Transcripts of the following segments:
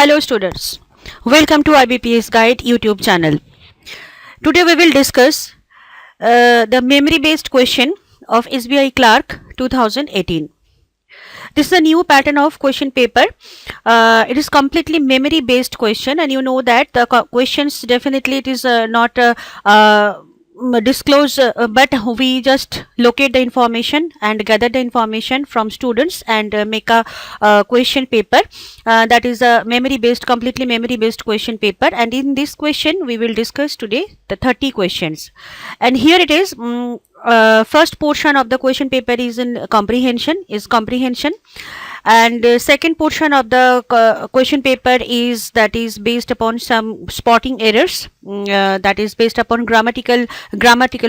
Hello students, welcome to IBPS Guide YouTube channel. Today we will discuss the memory based question of SBI Clerk 2018. This is a new pattern of question paper. It is completely memory based question, and you know that the questions definitely it is not disclose, but we just locate the information and gather the information from students and make a question paper that is a memory based, completely memory based question paper. And in this question we will discuss today the 30 questions, and here it is. First portion of the question paper is in comprehension, and second portion of the question paper is based upon some spotting errors, that is based upon grammatical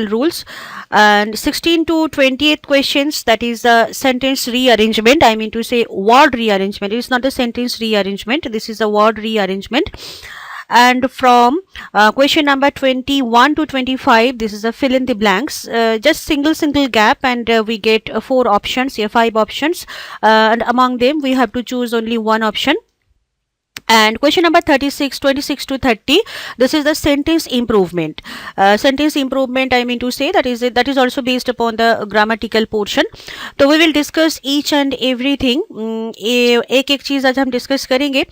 rules, and 16 to 28th questions, that is sentence rearrangement, I mean to say word rearrangement. It is not a sentence rearrangement, this is a word rearrangement. And from question number 21 to 25, this is a fill in the blanks, just single gap, and we get 4 options, 5 options, and among them we have to choose only one option. And question number 26 to 30, this is the sentence improvement. Sentence improvement, I mean to say that is also based upon the grammatical portion. So we will discuss each and everything. एक चीज आज हम discuss करेंगे,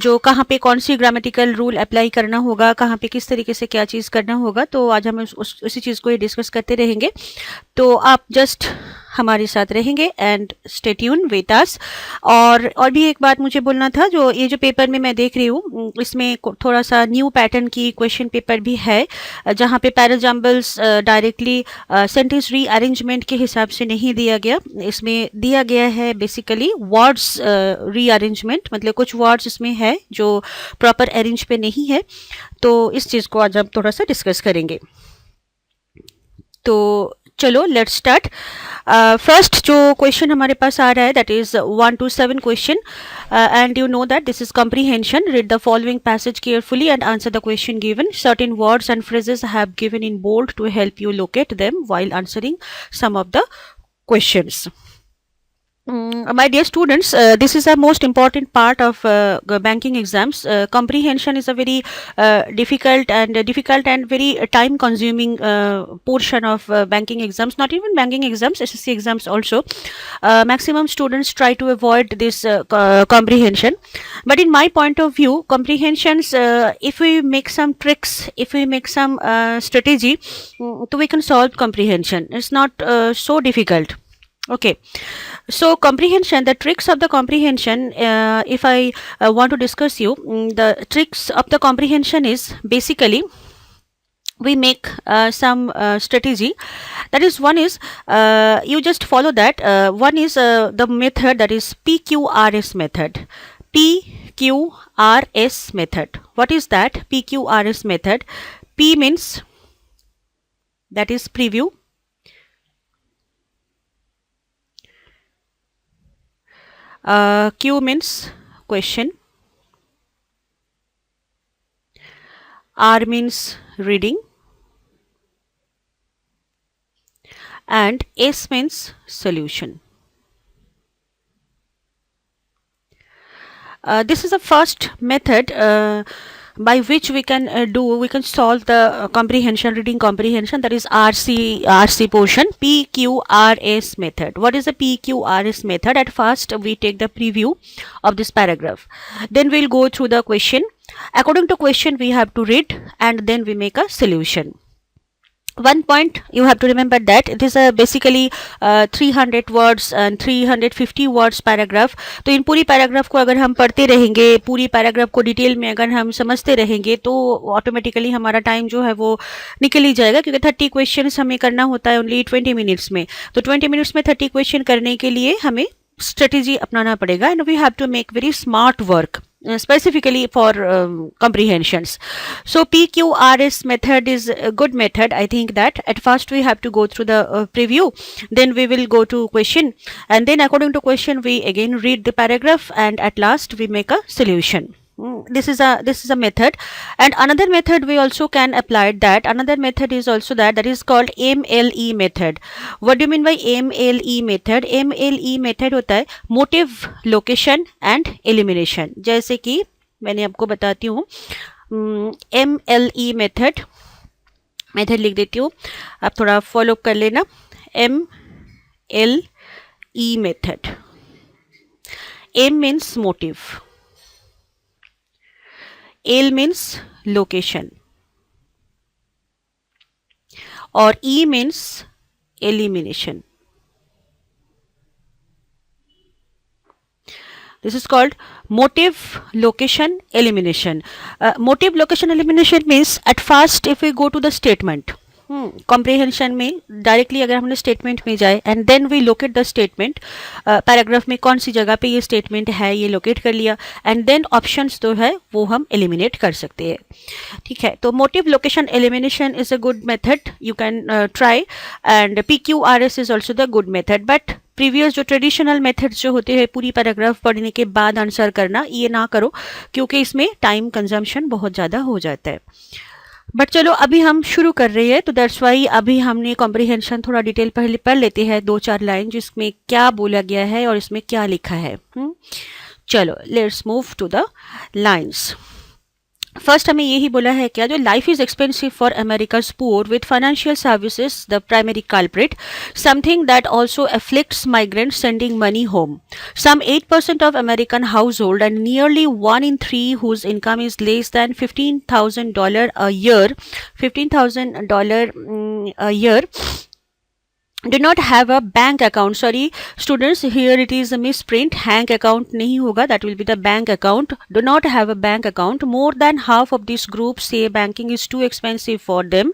जो कहाँ पे कौन सी grammatical rule apply करना होगा, कहाँ पे किस तरीके से क्या चीज़ करना होगा, तो आज हम उसी चीज़ को ही डिस्कस करते रहेंगे. तो आप जस्ट हमारे साथ रहेंगे and stay tune with us. और भी एक बात मुझे बोलना था, जो ये जो पेपर में मैं देख रही हूँ इसमें थोड़ा सा न्यू पैटर्न की क्वेश्चन पेपर भी है, जहाँ पे पैराजम्बल्स डायरेक्टली सेंटेंस रीअरेंजमेंट के हिसाब से नहीं दिया गया. इसमें दिया गया है बेसिकली वर्ड्स रीअरेंजमेंट, मतलब कुछ वर्ड्स इसमें है जो प्रॉपर अरेंज पे नहीं है. तो इस चीज़ को आज हम थोड़ा सा डिस्कस करेंगे. तो चलो लेट्स स्टार्ट. फर्स्ट जो क्वेश्चन हमारे पास आ रहा है, that is 1 to 7 question, and you know that this is comprehension. Read the following passage carefully and answer the question given. Certain words and phrases I have given in bold to help you locate them while answering some of the questions. My dear students, this is a most important part of banking exams. Comprehension is a very difficult and very time consuming portion of banking exams. Not even banking exams, SSC exams also. Maximum students try to avoid this comprehension. But in my point of view, comprehensions, if we make some tricks, if we make some strategy, so we can solve comprehension. It's not so difficult. Okay, so comprehension, the tricks of the comprehension, if I want to discuss you, the tricks of the comprehension is basically we make some strategy. That is, one is you just follow that. One is the method, that is PQRS method. PQRS method. What is that? PQRS method. P means that is preview. Q means question. R means reading. And S means solution. This is the first method by which we can solve the comprehension, reading comprehension, that is RC portion, PQRS method. What is the PQRS method? At first we take the preview of this paragraph, then we'll go through the question. According to question we have to read, and then we make a solution. One point you have to remember, that it is a basically 300 words and 350 words paragraph. तो इन पूरी paragraph को अगर हम पढ़ते रहेंगे, पूरी paragraph को detail में अगर हम समझते रहेंगे, तो ऑटोमेटिकली हमारा टाइम जो है वो निकल ही जाएगा, क्योंकि 30 क्वेश्चन हमें करना होता है ओनली 20 मिनट्स में. तो 20 मिनट्स में 30 क्वेश्चन करने के लिए हमें strategy अपनाना पड़ेगा, and we have to make very smart work specifically for comprehensions. So PQRS method is a good method. I think that at first we have to go through the preview, then we will go to question, and then according to question we again read the paragraph, and at last we make a solution. This is a method. And another method we also can apply, that another method is also that is called MLE method. What do you mean by MLE method? MLE method होता है motive, location and elimination. जैसे कि मैंने आपको बताती हूँ। MLE method लिख देती हूँ, आप थोड़ा फॉलो कर लेना। MLE method. M means motive, L means location और E means elimination. This is called motive, location, elimination. Motive, location, elimination means at first if we go to the statement, comprehension में directly अगर हमने statement में जाए and then we locate the statement, paragraph में कौन सी जगह पे ये स्टेटमेंट है ये लोकेट कर लिया एंड देन ऑप्शंस जो है वो हम एलिमिनेट कर सकते हैं। ठीक है, तो motive location elimination is a good method, you can try, and PQRS is also the good method. But previous जो ट्रेडिशनल मेथड्स जो होते हैं पूरी पैराग्राफ पढ़ने के बाद आंसर करना, ये ना करो क्योंकि इसमें टाइम कंजम्पशन बहुत ज़्यादा हो जाता है। बट चलो अभी हम शुरू कर रहे हैं, तो दैट्स वाई अभी हमने कॉम्प्रिहेंशन थोड़ा डिटेल पहले पढ़ लेते हैं, 2-4 लाइन जिसमें क्या बोला गया है और इसमें क्या लिखा है। चलो let's move to the lines. First हमें यही बोला है क्या, जो life is expensive for America's poor with financial services the primary culprit, something that also afflicts migrants sending money home. Some 8% of American household and nearly 1 in 3 whose income is less than $15,000 a year, $15,000 a year do not have a bank account. Sorry students, here it is a misprint, bank account नहीं होगा, that will be the bank account. Do not have a bank account. More than half of this group say banking is too expensive for them.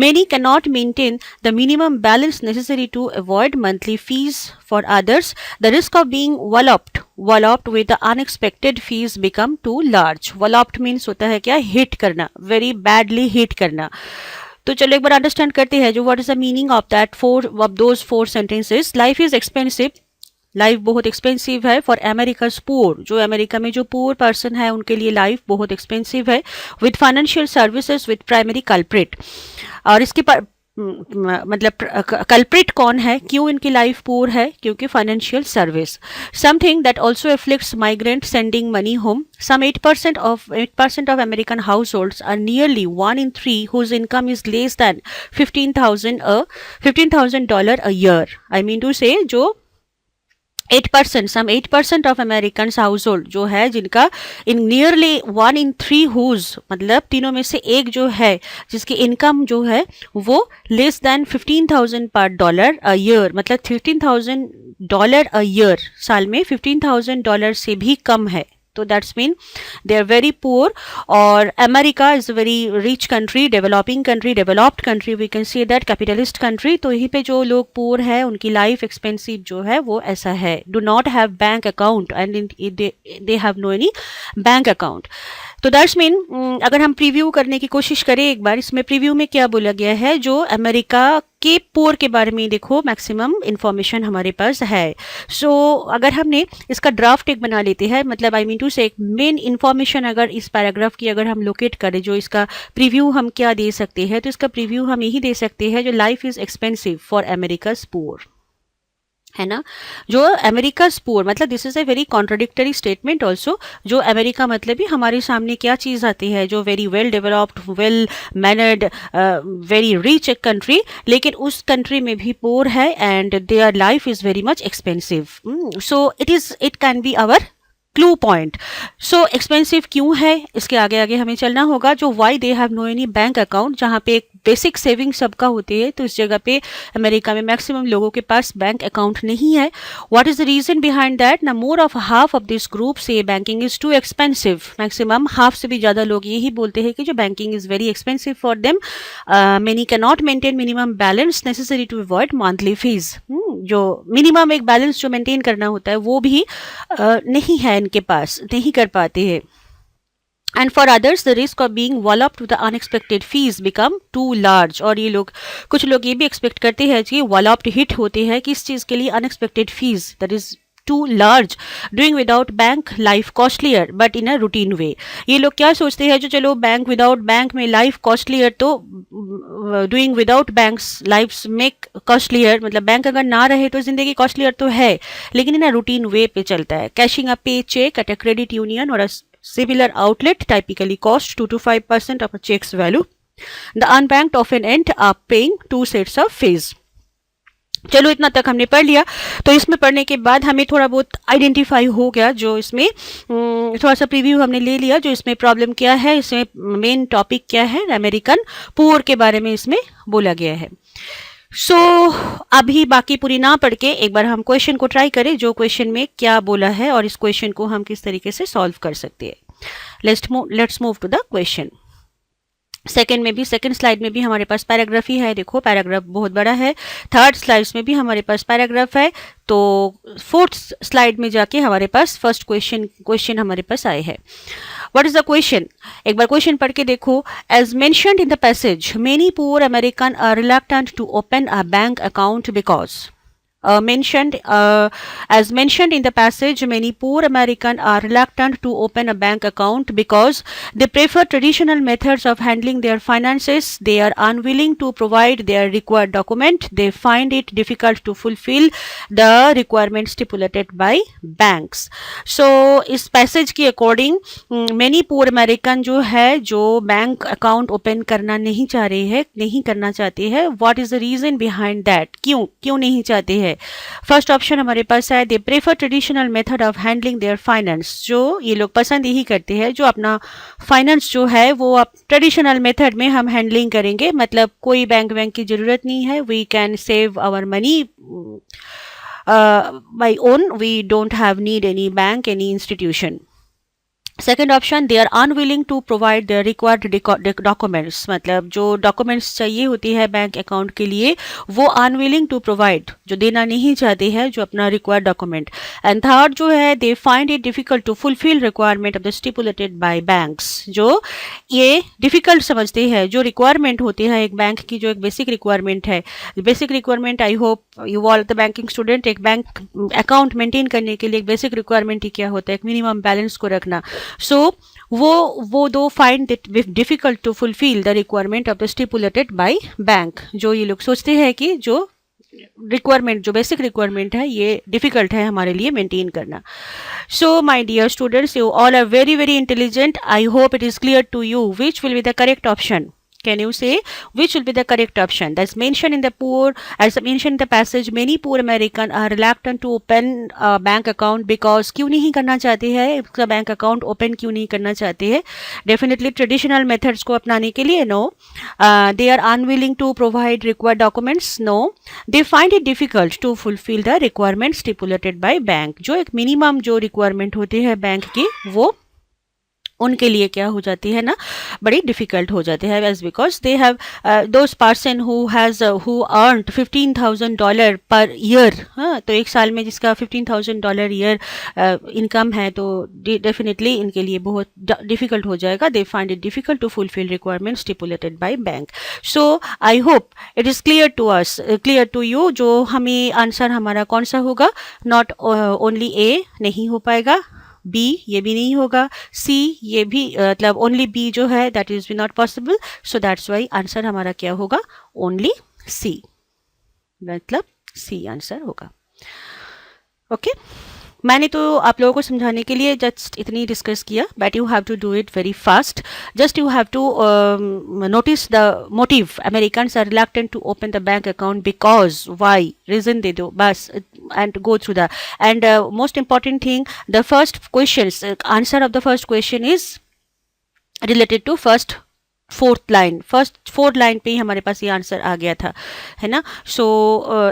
Many cannot maintain the minimum balance necessary to avoid monthly fees. For others, the risk of being walloped with the unexpected fees become too large. Walloped means होता है क्या, hit करना, very badly hit करना। तो चलो एक बार understand करते हैं जो what is the meaning of that those 4 sentences. Life is expensive, life बहुत एक्सपेंसिव है फॉर अमेरिकाज पुअर, जो अमेरिका में जो पुअर पर्सन है उनके लिए लाइफ बहुत एक्सपेंसिव है। With financial services with primary culprit, और इसके मतलब कल्प्रिट कौन है, क्यों इनकी लाइफ पुअर है, क्योंकि financial service. Something that also afflicts migrant sending money home. Some 8% of American households are nearly 1 in 3 whose income is less than $15,000 a year. I mean to say जो 8% of Americans household जो है जिनका in nearly 1 in 3 whose मतलब तीनों में से एक जो है जिसकी इनकम जो है वो less than $15,000 a year, मतलब $15,000 a year, साल में $15,000 से भी कम है, तो that's mean they are very poor. और America is a very rich country, developing country, developed country, we can say that capitalist country. तो यहीं पे जो लोग पुअर है उनकी लाइफ एक्सपेंसिव जो है वो ऐसा है। Do not have bank account and they have no any bank account. तो दैट्स मीन अगर हम प्रीव्यू करने की कोशिश करें एक बार, इसमें प्रीव्यू में क्या बोला गया है, जो अमेरिका के पुअर के बारे में देखो मैक्सिमम इंफॉर्मेशन हमारे पास है। सो अगर हमने इसका ड्राफ्ट एक बना लेते हैं, मतलब आई मीन टू से एक मेन इंफॉर्मेशन अगर इस पैराग्राफ की अगर हम लोकेट करें, जो इसका प्रीव्यू हम क्या दे सकते हैं, तो इसका प्रीव्यू हम यही दे सकते हैं जो life is expensive for America's poor, है ना। जो अमेरिका पुअर मतलब this is a very contradictory statement also. जो अमेरिका मतलब ही हमारे सामने क्या चीज़ आती है, जो very well developed, well mannered, very rich एक कंट्री, लेकिन उस कंट्री में भी पुअर है and their life is very much expensive. So it can be our clue point. So expensive क्यों है, इसके आगे आगे हमें चलना होगा। जो why they have no any bank account, जहाँ पे एक बेसिक सेविंग सबका होती है, तो इस जगह पे अमेरिका में मैक्सिमम लोगों के पास बैंक अकाउंट नहीं है। What is the reason behind that ना, more of half of this group से banking is too expensive. Maximum half से भी ज़्यादा लोग यही बोलते हैं कि जो banking is very expensive for them. Many can not maintain minimum balance necessary to avoid monthly fees. जो मिनिमम एक बैलेंस जो मेंटेन करना होता है वो भी नहीं है इनके पास, नहीं कर पाते हैं। And for others, the risk of being walloped with the unexpected fees become too large. और ये लोग, कुछ लोग ये भी एक्सपेक्ट करते हैं कि walloped hit होते हैं किस चीज़ के लिए, unexpected fees, that is too large, doing without bank life costlier but in a routine way. ये लोग क्या सोचते हैं, जो चलो बैंक विदाउट बैंक में लाइफ कॉस्टलियर, तो doing without banks life make costlier, मतलब बैंक अगर ना रहे तो जिंदगी कॉस्टलियर तो है, लेकिन इन अ रूटीन वे पे चलता है। Cashing a pay cheque at a credit union और Similar outlet typically cost 2 to 5% of a check's value. The unbanked often end up paying 2 sets of fees. चलो इतना तक हमने पढ़ लिया। तो इसमें पढ़ने के बाद हमें थोड़ा बहुत आइडेंटिफाई हो गया, जो इसमें थोड़ा सा प्रीव्यू हमने ले लिया, जो इसमें प्रॉब्लम क्या है, इसमें मेन टॉपिक क्या है, अमेरिकन पुअर के बारे में इसमें बोला गया है। सो अभी बाकी पूरी ना पढ़ के एक बार हम क्वेश्चन को ट्राई करें, जो क्वेश्चन में क्या बोला है और इस क्वेश्चन को हम किस तरीके से सॉल्व कर सकते हैं। Let's move to the question. Second slide में भी हमारे पास पैराग्राफ ही है। देखो पैराग्राफ बहुत बड़ा है। थर्ड स्लाइड्स में भी हमारे पास पैराग्राफ है। तो फोर्थ स्लाइड में जाके हमारे पास फर्स्ट क्वेश्चन हमारे पास आए हैं। What is the question? एक बार क्वेश्चन पढ़ के देखो। As mentioned in the passage, many poor American are reluctant to open a bank account because as mentioned in the passage, many poor Americans are reluctant to open a bank account because they prefer traditional methods of handling their finances. They are unwilling to provide their required document. They find it difficult to fulfill the requirements stipulated by banks. So इस passage के according many poor American जो है, जो bank account open करना नहीं चाह रहे हैं, नहीं करना चाहते हैं। What is the reason behind that? क्यों नहीं चाहते हैं? फर्स्ट ऑप्शन हमारे पास है, they prefer traditional method of handling their finance. जो ये लोग पसंद यही करते हैं, जो अपना फाइनेंस जो है वो आप ट्रेडिशनल मेथड में हम हैंडलिंग करेंगे, मतलब कोई बैंक की ज़रूरत नहीं है। We can save our money by own, we don't have need any bank, any institution. Second option, they are unwilling to provide the required documents, मतलब जो डॉक्यूमेंट्स चाहिए होती है बैंक अकाउंट के लिए, वो अनविलिंग टू प्रोवाइड, जो देना नहीं चाहते हैं, जो अपना रिक्वायर्ड डॉक्यूमेंट। एंड थर्ड जो है, they find it difficult to fulfil requirement of the stipulated by banks, जो ये डिफिकल्ट समझते हैं। जो रिक्वायरमेंट होती है एक बैंक की, जो एक बेसिक रिक्वायरमेंट है, basic requirement, I hope you all the banking student, एक बैंक अकाउंट मेंटेन करने के लिए एक बेसिक रिक्वायरमेंट ही क्या होता है, एक मिनिमम बैलेंस को रखना। So वो दो find it difficult to fulfill the requirement of the stipulated by bank। जो ये लोग सोचते हैं कि जो रिक्वायरमेंट, जो बेसिक रिक्वायरमेंट है, ये डिफिकल्ट है हमारे लिए मेंटेन करना। So my dear students, you all are very very intelligent. I hope it is clear to you which will be the correct option. Can you say which will be the correct option? That's mentioned in the as mentioned in the passage, many poor American are reluctant to open a bank account because क्यों नहीं करना चाहते हैं, इसका bank account open क्यों नहीं करना चाहते हैं? Definitely traditional methods को अपनाने के लिए no. They are unwilling to provide required documents, no. They find it difficult to fulfill the requirements stipulated by bank। जो एक मिनिमम जो रिक्वायरमेंट होती है बैंक की, वो उनके लिए क्या हो जाती है ना, बड़ी डिफिकल्ट हो जाती है। As because they have those person who earn $15,000 per year. हाँ, तो एक साल में जिसका $15,000 ईयर इनकम है, तो डेफिनेटली इनके लिए बहुत डिफिकल्ट हो जाएगा। They find it difficult to fulfil requirement stipulated by bank. So I hope it is clear to us, clear to you. जो हमें आंसर हमारा कौन सा होगा? नॉट ओनली ए नहीं हो पाएगा, बी ये भी नहीं होगा, सी ये भी मतलब ओनली बी जो है दैट इज भी not possible. So that's why answer हमारा क्या होगा? ओनली सी, मतलब सी आंसर होगा। ओके मैंने तो आप लोगों को समझाने के लिए जस्ट इतनी डिस्कस किया, but you have to do it very fast. Just you have to notice the motive. Americans are reluctant to open the bank account because, why, reason they दो बस, and go through that। and most important thing, the first questions, answer of the first question is related to first fourth line पे ही हमारे पास ये answer आ गया था, है ना। सो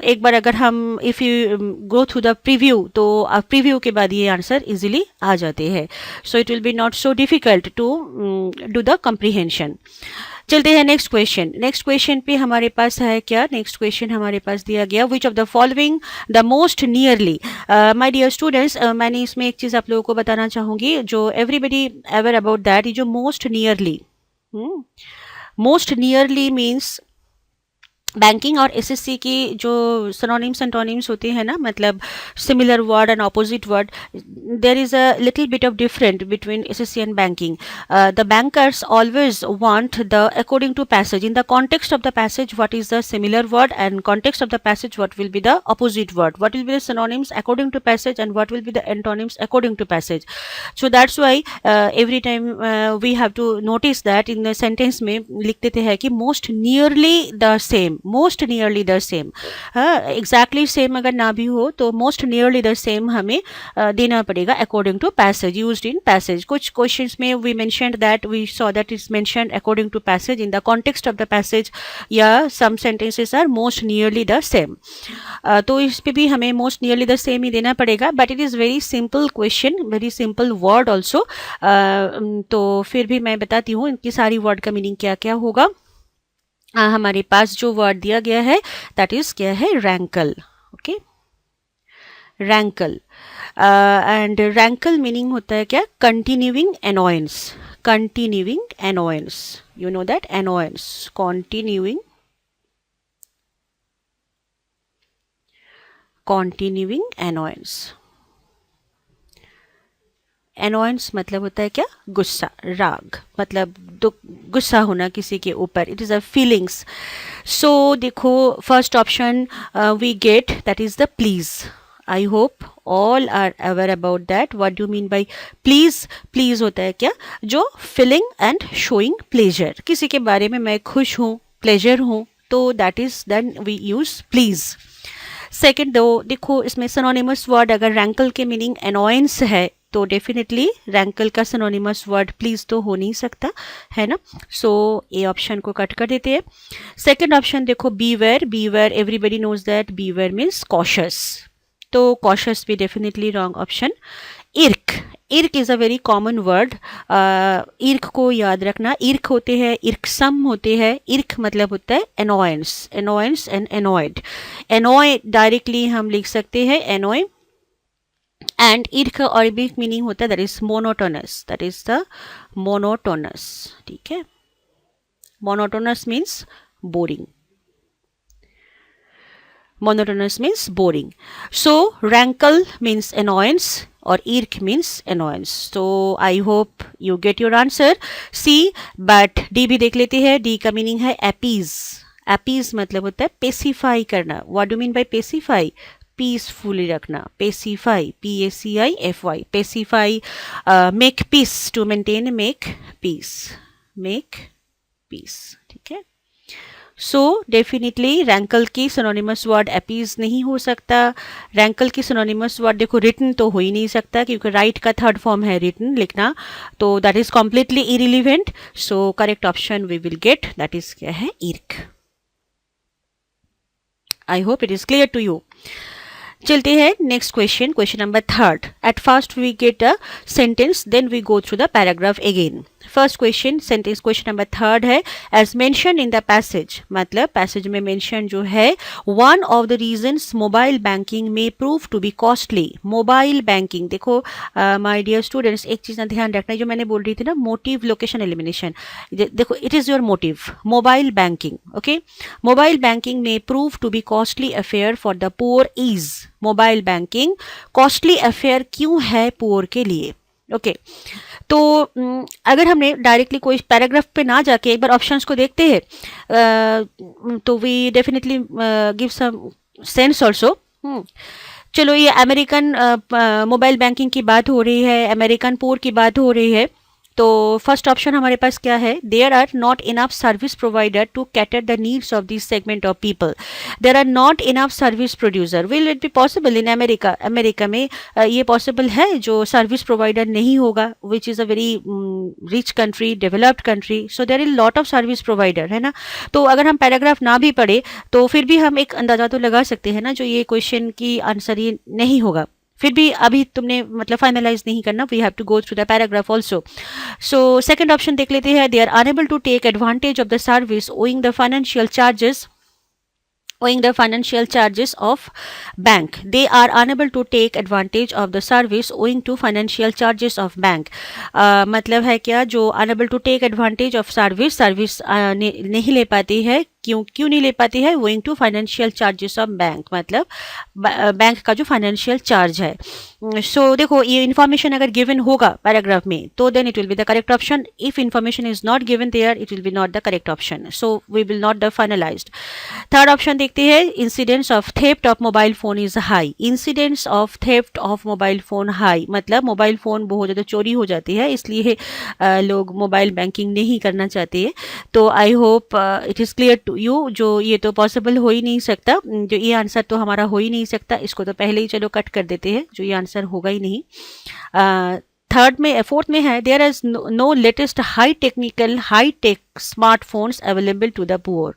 एक बार अगर हम if you go through the preview, तो प्रीव्यू के बाद ये आंसर इजीली आ जाते हैं। So it will be not so difficult to do the comprehension. चलते हैं नेक्स्ट क्वेश्चन पे हमारे पास है क्या? नेक्स्ट क्वेश्चन हमारे पास दिया गया, which of the following the most nearly. My dear students, मैंने इसमें एक चीज़ आप लोगों को बताना चाहूँगी, जो एवरीबडी अवेयर अबाउट दैट, ये जो मोस्ट नियरली मीन्स बैंकिंग और एसएससी की जो सिनोनिम्स एंटोनिम्स होते हैं ना, मतलब similar word and opposite word, there is a little bit of different between SSC and banking. The bankers always want the according to passage. In the context of the passage, what is the similar word, and context of the passage, what will be the opposite word, what will be the synonyms according to passage, and what will be the antonyms according to passage. So that's why every time we have to notice that in the sentence में लिख देते हैं कि most nearly the same, most nearly the same. exactly same अगर ना भी हो तो most nearly the same हमें देना पड़ेगा according to passage, used in passage. कुछ questions में we mentioned that we saw that it's mentioned according to passage in the context of the passage, या some sentences are most nearly the same. तो इस पे भी हमें most nearly the same ही देना पड़ेगा, but it is very simple question, very simple word also. तो फिर भी मैं बताती हूँ इनकी सारी वर्ड का मीनिंग क्या क्या होगा. हमारे पास जो वर्ड दिया गया है दैट इज क्या है, रैंकल. ओके, रैंकल. एंड रैंकल मीनिंग होता है क्या, continuing annoyance. Continuing annoyance, you know that, annoyance, continuing annoyance. Annoyance मतलब होता है क्या, गुस्सा, राग, मतलब दुख, गुस्सा होना किसी के ऊपर. It is a feelings. So देखो first option we get that is the please. I hope all are aware about that. What do mean by please. Please होता है क्या, जो फीलिंग एंड शोइंग प्लेजर. किसी के बारे में मैं खुश हूँ, प्लेजर हूँ, तो that is then we use please. Second दो देखो इसमें सिनोनिमस वर्ड, अगर रैंकल के मीनिंग एनोयंस है तो डेफिनेटली रैंकल का सिनोनिमस वर्ड प्लीज तो हो नहीं सकता है ना. सो ए ऑप्शन को कट कर देते हैं. सेकंड ऑप्शन देखो beware. Beware everybody knows that beware means cautious, तो कॉशस भी definitely wrong option. Irk. Irk is a very common word. Irk को याद रखना. इर्क होते हैं, इर्कसम होते हैं. इर्क मतलब होता है annoyance. Annoyance and annoyed. Annoy directly हम लिख सकते हैं एनॉय, एंड इर्क अरबिक मीनिंग होता है that is monotonous. That is the monotonous. ठीक है, monotonous means boring. Monotonous means boring. So rankle means annoyance or irk means annoyance. So I hope you get your answer C. But D भी देख लेते हैं. D का meaning है appease. appease मतलब होता है pacify करना. What do you mean by pacify? Peacefully रखना. pacify, PACIFY, pacify. make peace, to maintain, make peace, make peace. ठीक है. सो डेफिनेटली रैंकल की सिनोनिमस वर्ड अपीज नहीं हो सकता. रैंकल की सिनोनिमस वर्ड देखो रिटन तो हो ही नहीं सकता, क्योंकि राइट का थर्ड फॉर्म है रिटन, लिखना, तो that is completely irrelevant. So correct option we will get that is क्या है, irk. I hope it is clear to you. चलते हैं next question, question number third. At first we get a sentence, then we go through the paragraph again. First question sentence question number third है, as mention in the passage, मतलब passage में mention जो है, one of the reasons mobile banking में prove to be costly. Mobile banking देखो my dear students, एक चीज़ ना ध्यान रखना, जो मैंने बोल रही थी ना, मोटिव लोकेशन एलिमिनेशन. देखो it is your motive, mobile banking. Okay, mobile banking में prove to be costly affair for the poor is. Mobile banking costly affair क्यों है पुअर के लिए. ओके, तो अगर हमने डायरेक्टली कोई पैराग्राफ पे ना जाके एक बार ऑप्शंस को देखते हैं, तो we definitely give some sense also. चलो, ये अमेरिकन मोबाइल बैंकिंग की बात हो रही है, अमेरिकन पुअर की बात हो रही है, तो फर्स्ट ऑप्शन हमारे पास क्या है, there are not enough service provider to cater the needs of this segment of people. There are not enough service producer. Will it be possible in America. America में ये पॉसिबल है जो service provider नहीं होगा, which is a very rich country, developed country, so there is lot of service provider, है ना. तो अगर हम पैराग्राफ ना भी पढ़े तो फिर भी हम एक अंदाजा तो लगा सकते हैं ना, जो ये क्वेश्चन की आंसर ये नहीं होगा. फिर भी अभी तुमने मतलब फाइनलाइज नहीं करना, we have to go through the paragraph also. So second option देख लेते हैं, they are unable to take advantage of the service owing the financial charges, owing the financial charges of bank. They are unable to take advantage of the service owing to financial charges of bank. मतलब है क्या, जो unable to take advantage of service नहीं ले पाती है क्यों क्यों नहीं ले पाती है? Going to financial charges of bank, मतलब बैंक का जो फाइनेंशियल चार्ज है। सो देखो ये इन्फॉर्मेशन अगर गिवन होगा पैराग्राफ में तो then it will be the correct option. If information is not given there it will be not the correct option. So we will not the finalized. Third option देखते हैं. Incidence of theft of mobile phone is high. Incidence of theft of mobile phone high, मतलब mobile phone बहुत ज़्यादा चोरी हो जाती है, इसलिए लोग मोबाइल बैंकिंग नहीं करना चाहते हैं. तो I hope it is clear to you. जो ये तो पॉसिबल हो ही नहीं सकता, जो ये आंसर तो हमारा हो ही नहीं सकता, इसको तो पहले ही चलो कट कर देते हैं, जो ये आंसर होगा ही नहीं. थर्ड में फोर्थ में है there is no latest high tech smartphones available to the poor.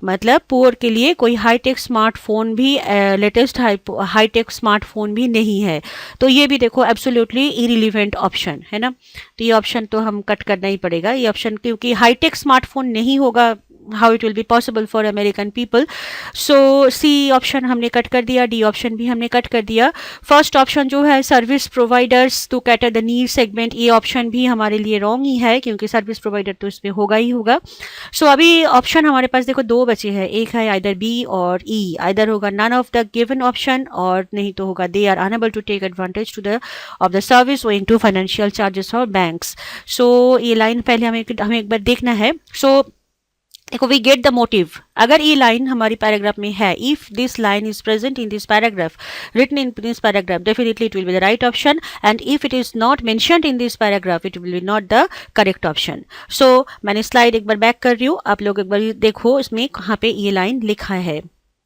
मतलब पुअर के लिए कोई हाई टेक स्मार्टफोन भी लेटेस्ट हाई टेक स्मार्टफोन भी नहीं है. तो ये भी देखो एब्सोल्युटली इरिलीवेंट ऑप्शन है ना. तो ये ऑप्शन तो हम कट करना ही पड़ेगा ये ऑप्शन, क्योंकि हाई टेक स्मार्टफोन नहीं होगा, how it will be possible for American people. So C option हमने कट कर दिया, D ऑप्शन भी हमने कट कर दिया. फर्स्ट ऑप्शन जो है service providers to cater the need segment, ये ऑप्शन भी हमारे लिए रॉन्ग ही है, क्योंकि सर्विस प्रोवाइडर तो इसमें होगा ही होगा. सो अभी ऑप्शन हमारे पास देखो दो बचे हैं, एक है आइदर B और E. आइदर होगा none of the given option, और नहीं तो होगा they are unable to take advantage to the of the service owing to financial charges of banks. So ये लाइन पहले हमें एक बार देखना है. सो देखो वी गेट द मोटिव. अगर ये लाइन हमारी पैराग्राफ में है, if this line is present in this paragraph, written in this paragraph, definitely it will be the right option. And if it is not mentioned in this paragraph it will be not the correct option. So मैंने slide एक बार back कर रही हूँ, आप लोग एक बार देखो इसमें कहाँ पे ये लाइन लिखा है.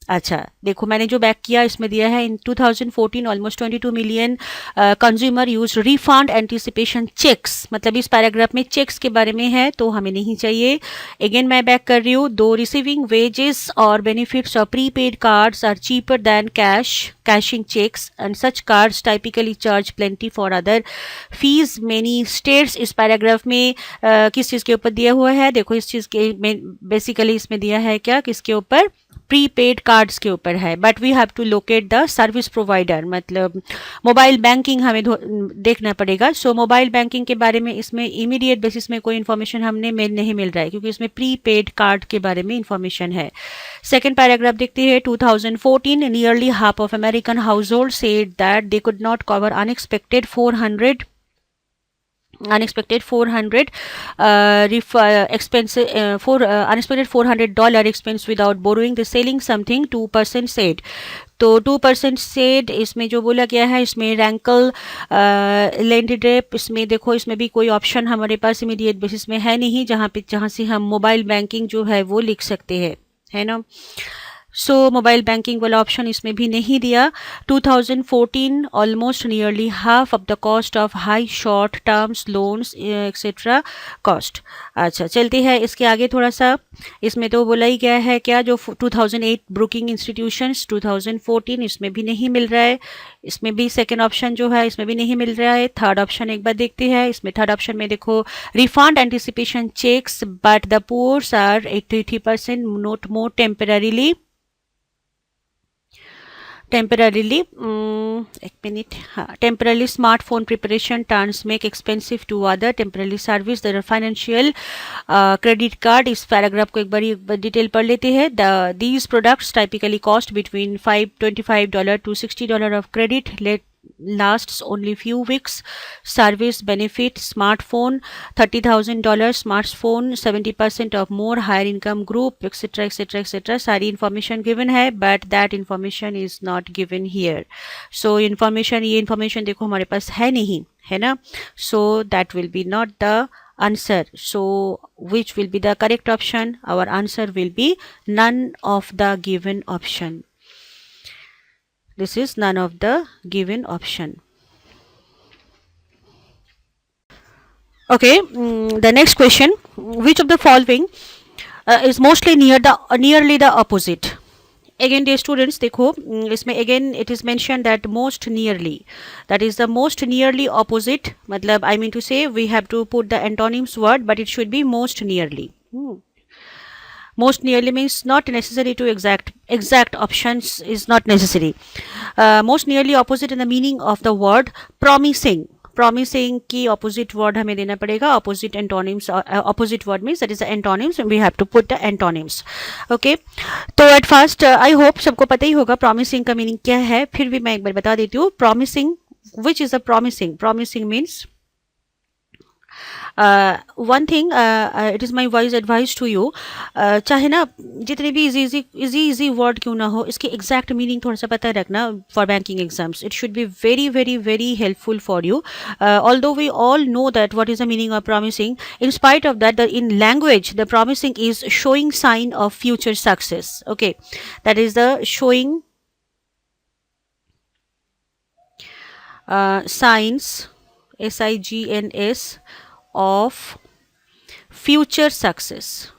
अच्छा देखो मैंने जो बैक किया इसमें दिया है in 2014 almost 22 million consumer use refund anticipation checks. मतलब इस पैराग्राफ में चेक्स के बारे में है, तो हमें नहीं चाहिए. अगेन मैं बैक कर रही हूँ. दो रिसीविंग वेजेस और benefits of prepaid cards are cheaper than cashing checks and such cards typically charge plenty for other fees many states. इस पैराग्राफ में किस चीज़ के ऊपर दिया हुआ है? देखो इस चीज़ के बेसिकली इसमें दिया है क्या, किसके ऊपर? प्रीपेड कार्ड्स के ऊपर है. But we have to locate the service provider, मतलब मोबाइल बैंकिंग हमें देखना पड़ेगा. सो मोबाइल बैंकिंग के बारे में इसमें इमीडिएट बेसिस में कोई इन्फॉर्मेशन हमें नहीं मिल रहा है, क्योंकि इसमें प्रीपेड कार्ड के बारे में इंफॉर्मेशन है. सेकेंड पैराग्राफ देखते हैं. 2014 nearly half of American house hold said that they could not cover unexpected $400 expense without borrowing the selling something 2% said. तो 2% सेड इसमें जो बोला गया है, इसमें रैंकल लेंडरेप, इसमें देखो इसमें भी कोई ऑप्शन हमारे पास इमीडिएट बेसिस में है नहीं, जहाँ से हम मोबाइल बैंकिंग जो है वो लिख सकते हैं, है ना. सो मोबाइल बैंकिंग वाला ऑप्शन इसमें भी नहीं दिया. 2014 almost nearly half of the cost of high short terms loans etcetera cost. अच्छा चलते हैं इसके आगे थोड़ा सा. इसमें तो बोला ही गया है क्या, जो 2008 ब्रोकिंग इंस्टीट्यूशंस 2014, इसमें भी नहीं मिल रहा है. इसमें भी सेकेंड ऑप्शन जो है इसमें भी नहीं मिल रहा है. थर्ड ऑप्शन एक बार देखते हैं. इसमें थर्ड ऑप्शन में देखो refund anticipation checks but the poors are 83% note more temporarily एक मिनट. हाँ, temporarily smartphone preparation turns make expensive to other temporarily service there financial credit card. इस पैराग्राफ को एक बार डिटेल पढ़ लेते हैं. These products typically cost between $25 to $60 of credit lasts only few weeks. Service benefit smartphone $30,000 smartphone 70% of more higher income group etc etc etc. सारी information given है, but that information is not given here. So information, ये information देखो हमारे पास है नहीं, है ना. So that will be not the answer. So which will be the correct option? Our answer will be none of the given option. This is none of the given option. Okay, the next question. Which of the following is mostly nearly the opposite? Again dear students देखो इसमें again it is mentioned that most nearly, that is the most nearly opposite, मतलब I mean to say we have to put the antonyms word, but it should be most nearly. Most nearly means not necessary to exact options is not necessary. Most nearly opposite in the meaning of the word promising. promising की opposite word हमें देना पड़ेगा, opposite antonyms, opposite word means that is the antonyms, we have to put the antonyms. Okay, तो at first I hope सबको पता ही होगा promising का meaning क्या है, फिर भी मैं एक बार बता देती हूँ. Promising, which is a promising? Promising means one thing, it is my wise advice to you, चाहे ना जितने भी इजी वर्ड क्यों ना हो, इसकी एग्जैक्ट मीनिंग थोड़ा सा पता रखना for banking exams. It should be very very very helpful for you. Although we all know that what is the meaning of promising, in spite of that, in language, the promising is showing sign of future success. Okay, that is the showing signs, signs of future success.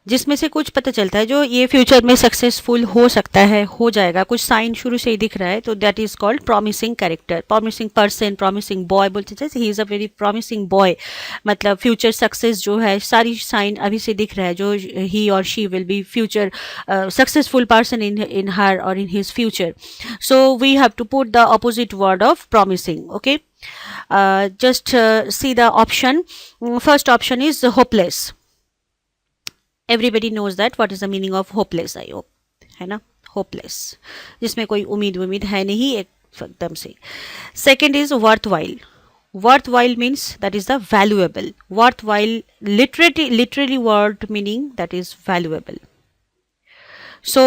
जिसमें से कुछ पता चलता है जो ये future में successful हो सकता है, हो जाएगा, कुछ साइन शुरू से ही दिख रहा है, तो that is called promising character, promising person, promising boy बोलते थे, he is a very promising boy. मतलब फ्यूचर सक्सेस जो है, सारी साइन अभी से दिख रहा है, जो ही और she will be future successful person in her और in his future. So we have to put the opposite word of promising. Okay, just see the option. First option is hopeless. Everybody knows that what is the meaning of hopeless, I hope, है ना, hopeless, जिसमें कोई उम्मीद है नहीं एकदम से. Second is worthwhile. Worthwhile means that is the valuable. Worthwhile literally word meaning that is valuable. So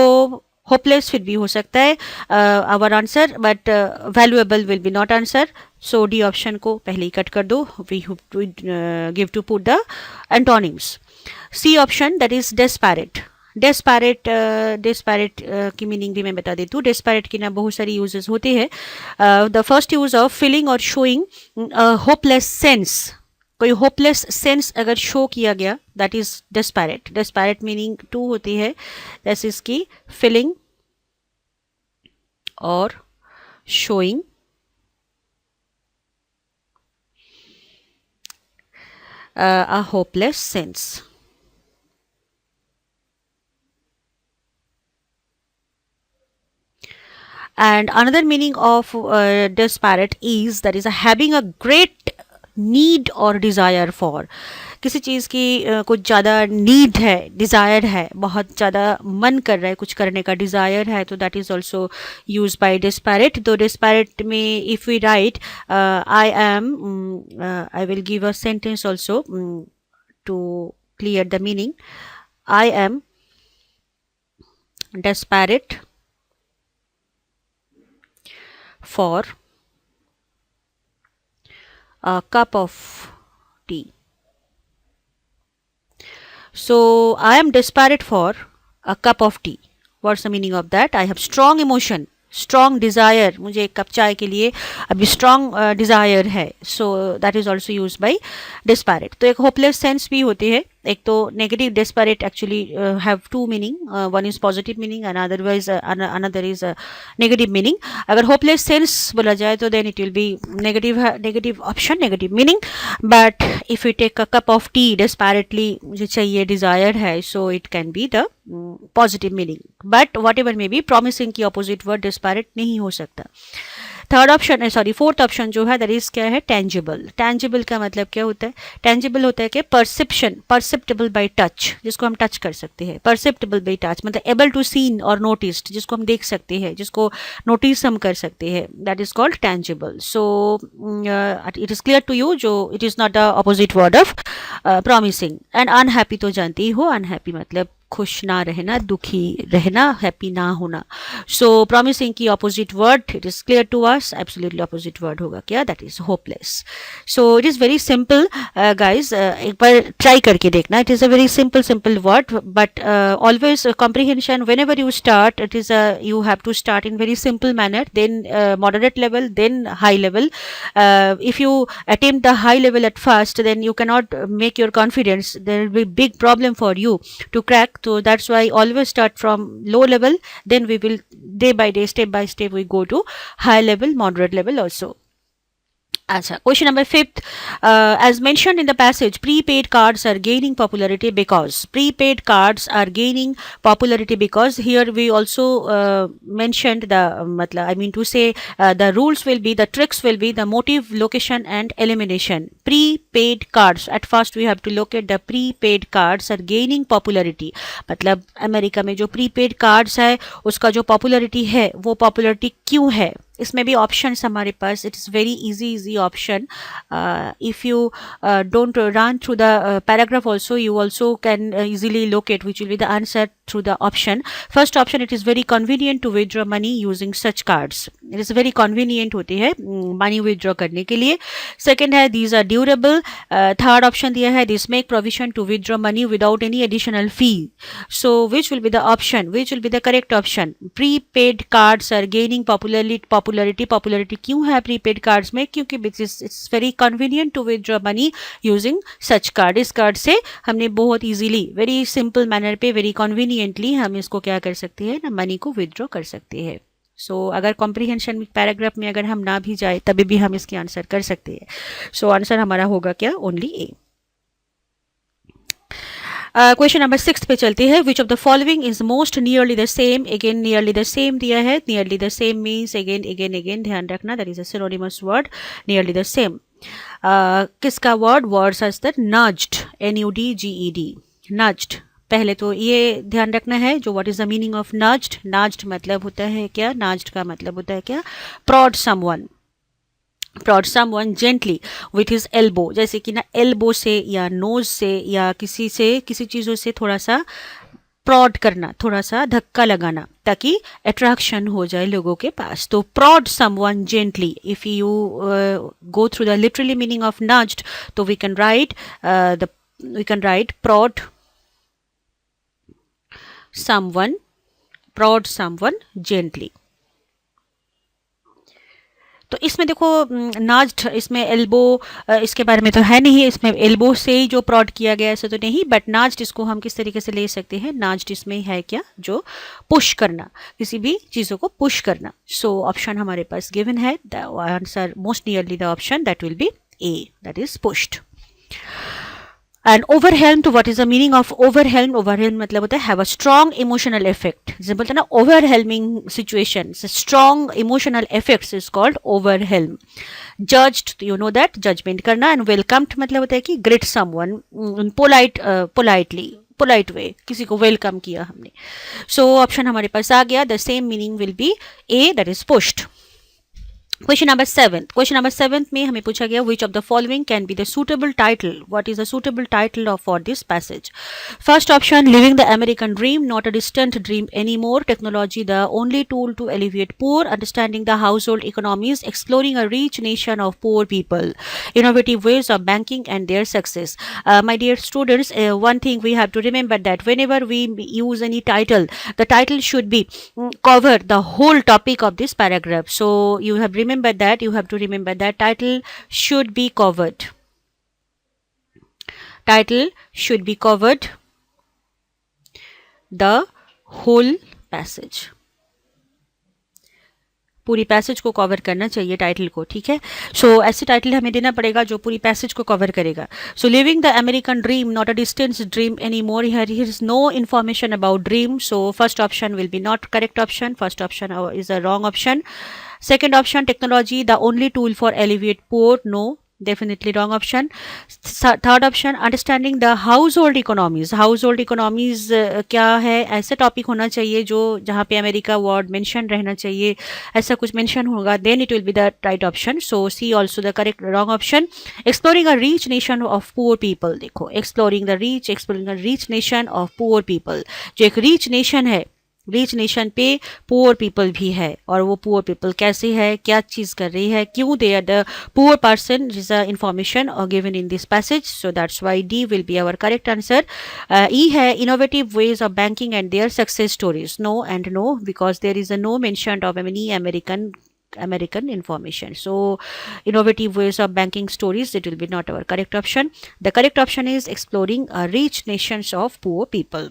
hopeless फिर भी हो सकता है our answer, but valuable will be not answer. So D option को पहले ही कट कर दो. We have to give to put the antonyms. C option, that is desperate. Desperate की मीनिंग भी मैं बता देती हूँ. desperate की ना बहुत सारी यूजेस होते हैं. The first use of feeling और शोइंग होपलेस सेंस. कोई होपलेस सेंस अगर शो किया गया, that is desperate. desperate meaning 2 होती है, दैट इज की फीलिंग और showing a hopeless sense. And another meaning of desperate is that is having a great need or desire for. किसी चीज़ की कुछ ज़्यादा नीड है, डिज़ायर है, बहुत ज़्यादा मन कर रहा है, कुछ करने का डिज़ायर है, तो that is also use by desperate. तो desperate में if we write I will give a sentence also to clear the meaning. I am desperate for a cup of tea. So I am desperate for a cup of tea. What's the meaning of that? I have strong emotion, strong desire. मुझे एक cup चाय के लिए अभी strong desire है. So that is also used by desperate. तो एक hopeless sense भी होती है. एक तो negative desperate actually have two meaning. One is positive meaning and otherwise another is negative meaning. अगर hopeless sense बोला जाए तो then it will be negative option, negative meaning. But if we take a cup of tea desperately, मुझे चाहिए, desire है, so it can be the positive meaning. But whatever may be, promising की opposite word desperate नहीं हो सकता. Third option fourth option जो है that is क्या है, टेंजिबल. टेंजिबल का मतलब क्या होता है? टेंजिबल होता है कि परसेप्शन, परसेप्टेबल बाय टच, जिसको हम टच कर सकते हैं. परसेप्टेबल बाय टच मतलब एबल टू सीन और नोटिस्ड, जिसको हम देख सकते हैं, जिसको नोटिस हम कर सकते हैं, that is called tangible. So it is clear to you, जो it is not the opposite word of promising. And unhappy तो जानते ही हो, अनहैप्पी मतलब खुश ना रहना, दुखी रहना, हैप्पी ना होना. सो प्रॉमिसिंग की opposite word, it is clear to us, absolutely opposite word होगा क्या, that is hopeless. So it is very simple guys, एक बार ट्राई करके देखना. It is a very simple word, but always comprehension whenever you start, it is you have to start in very simple manner, then moderate level, then high level. If you attempt the high level at first, then you cannot make your confidence, there will be big problem for you to crack. So that's why always start from low level, then we will day by day, step by step we go to high level, moderate level also. Acha. Question number 5th. As mentioned in the passage, prepaid cards are gaining popularity because here we also mentioned the I mean to say the rules will be, the tricks will be the motive, location and elimination. Prepaid cards, at first we have to locate the prepaid cards are gaining popularity. मतलब America में जो prepaid cards है उसका जो popularity है वो popularity क्यों है, इसमें भी ऑप्शंस हमारे पास. It is very easy option. If you don't run through the paragraph also, you also can easily locate which will be the answer through the option. First option, it is very convenient to withdraw money using such cards. It is very convenient होती है money withdraw करने के लिए. Second है these are durable. Third option दिया है this make provision to withdraw money without any additional fee. So which will be the option? Which will be the correct option? Prepaid cards are gaining popularity क्यों है prepaid cards में? क्योंकि it's very convenient to withdraw money using such card. इस card से हमने बहुत easily, very simple manner पे, very conveniently हम इसको क्या कर सकते हैं ना, मनी को विथड्रॉ कर सकते हैं. सो अगर कॉम्प्रीहेंशन पैराग्राफ में अगर हम ना भी जाए तभी भी हम इसकी आंसर कर सकते हैं. सो आंसर हमारा होगा क्या? ओनली ए. क्वेश्चन नंबर 6 पे चलते हैं. Which of the following is most nearly the same. Again nearly the same दिया है. Nearly the same means again ध्यान रखना, that is a synonymous word. Nearly the same किसका word? Words are the nudged, NUDGED, nudged. पहले तो ये ध्यान रखना है जो what is the meaning of nudged. Nudged मतलब होता है क्या? नज्ड का मतलब होता है क्या? प्रॉड someone, prod someone gently with his elbow. जैसे कि ना एल्बो से या नोज से या किसी चीज़ों से थोड़ा सा प्रॉड करना, थोड़ा सा धक्का लगाना ताकि अट्रैक्शन हो जाए लोगों के पास. तो prod someone gently. If you go through the literally meaning of nudged, तो we can write prod someone gently. तो इसमें देखो नाज्ड, इसमें एल्बो इसके बारे में तो है नहीं, इसमें एल्बो से ही जो प्रॉड किया गया ऐसा तो नहीं, बट नाज्ड इसको हम किस तरीके से ले सकते हैं? नाज्ड इसमें है क्या? जो पुश करना, किसी भी चीज़ों को पुश करना. सो ऑप्शन हमारे पास गिवन है. The answer most nearly the option that will be A, that is pushed. And overwhelmed, what is the meaning of overwhelmed? Overwhelmed मतलब होता है have a strong emotional effect. जैसे बोलते हैं ना overwhelming situation, so strong emotional effects is called overwhelm. Judged, you know that, judgment करना. And welcomed मतलब होता है कि greet someone polite way, किसी को वेलकम किया हमने. So ऑप्शन हमारे पास आ गया. The same meaning will be A, that is pushed. Question number 7 में हमें पूछा गया which of the following can be the suitable title. What is the suitable title for this passage? First option, living the American dream, not a distant dream anymore. Technology, the only tool to alleviate poor. Understanding the household economies. Exploring a rich nation of poor people. Innovative ways of banking and their success. My dear students, one thing we have to remember that whenever we use any title, the title should be cover the whole topic of this paragraph. So you have to remember that title should be covered. Title should be covered the whole passage. पूरी passage को cover करना चाहिए title को, ठीक है. सो ऐसे title हमें देना पड़ेगा जो पूरी पैसेज को कवर करेगा. So living the American dream, not a distance dream any more. Here is no information about dream. So first option will be not correct option. First option is a wrong option. Second option, technology, the only tool for alleviate poor. No, definitely wrong option. Third option, understanding the household economies. Household economies क्या है? ऐसा topic होना चाहिए जो जहाँ पे America word mention रहना चाहिए, ऐसा कुछ मेंशन होगा, then it will be the right option. So C also the correct wrong option. Exploring a rich nation of poor people. देखो, exploring a rich nation of poor people. जो एक rich nation है, rich nation पे poor people भी है, और वो poor people कैसे है, क्या चीज़ कर रही है, क्यों they are the poor person, is the information given in this passage. So that's why D will be our correct answer. E है innovative ways of banking and their success stories. No and no, because there is a no mention of any American information. So innovative ways of banking stories, it will be not our correct option. The correct option is exploring rich nations of poor people.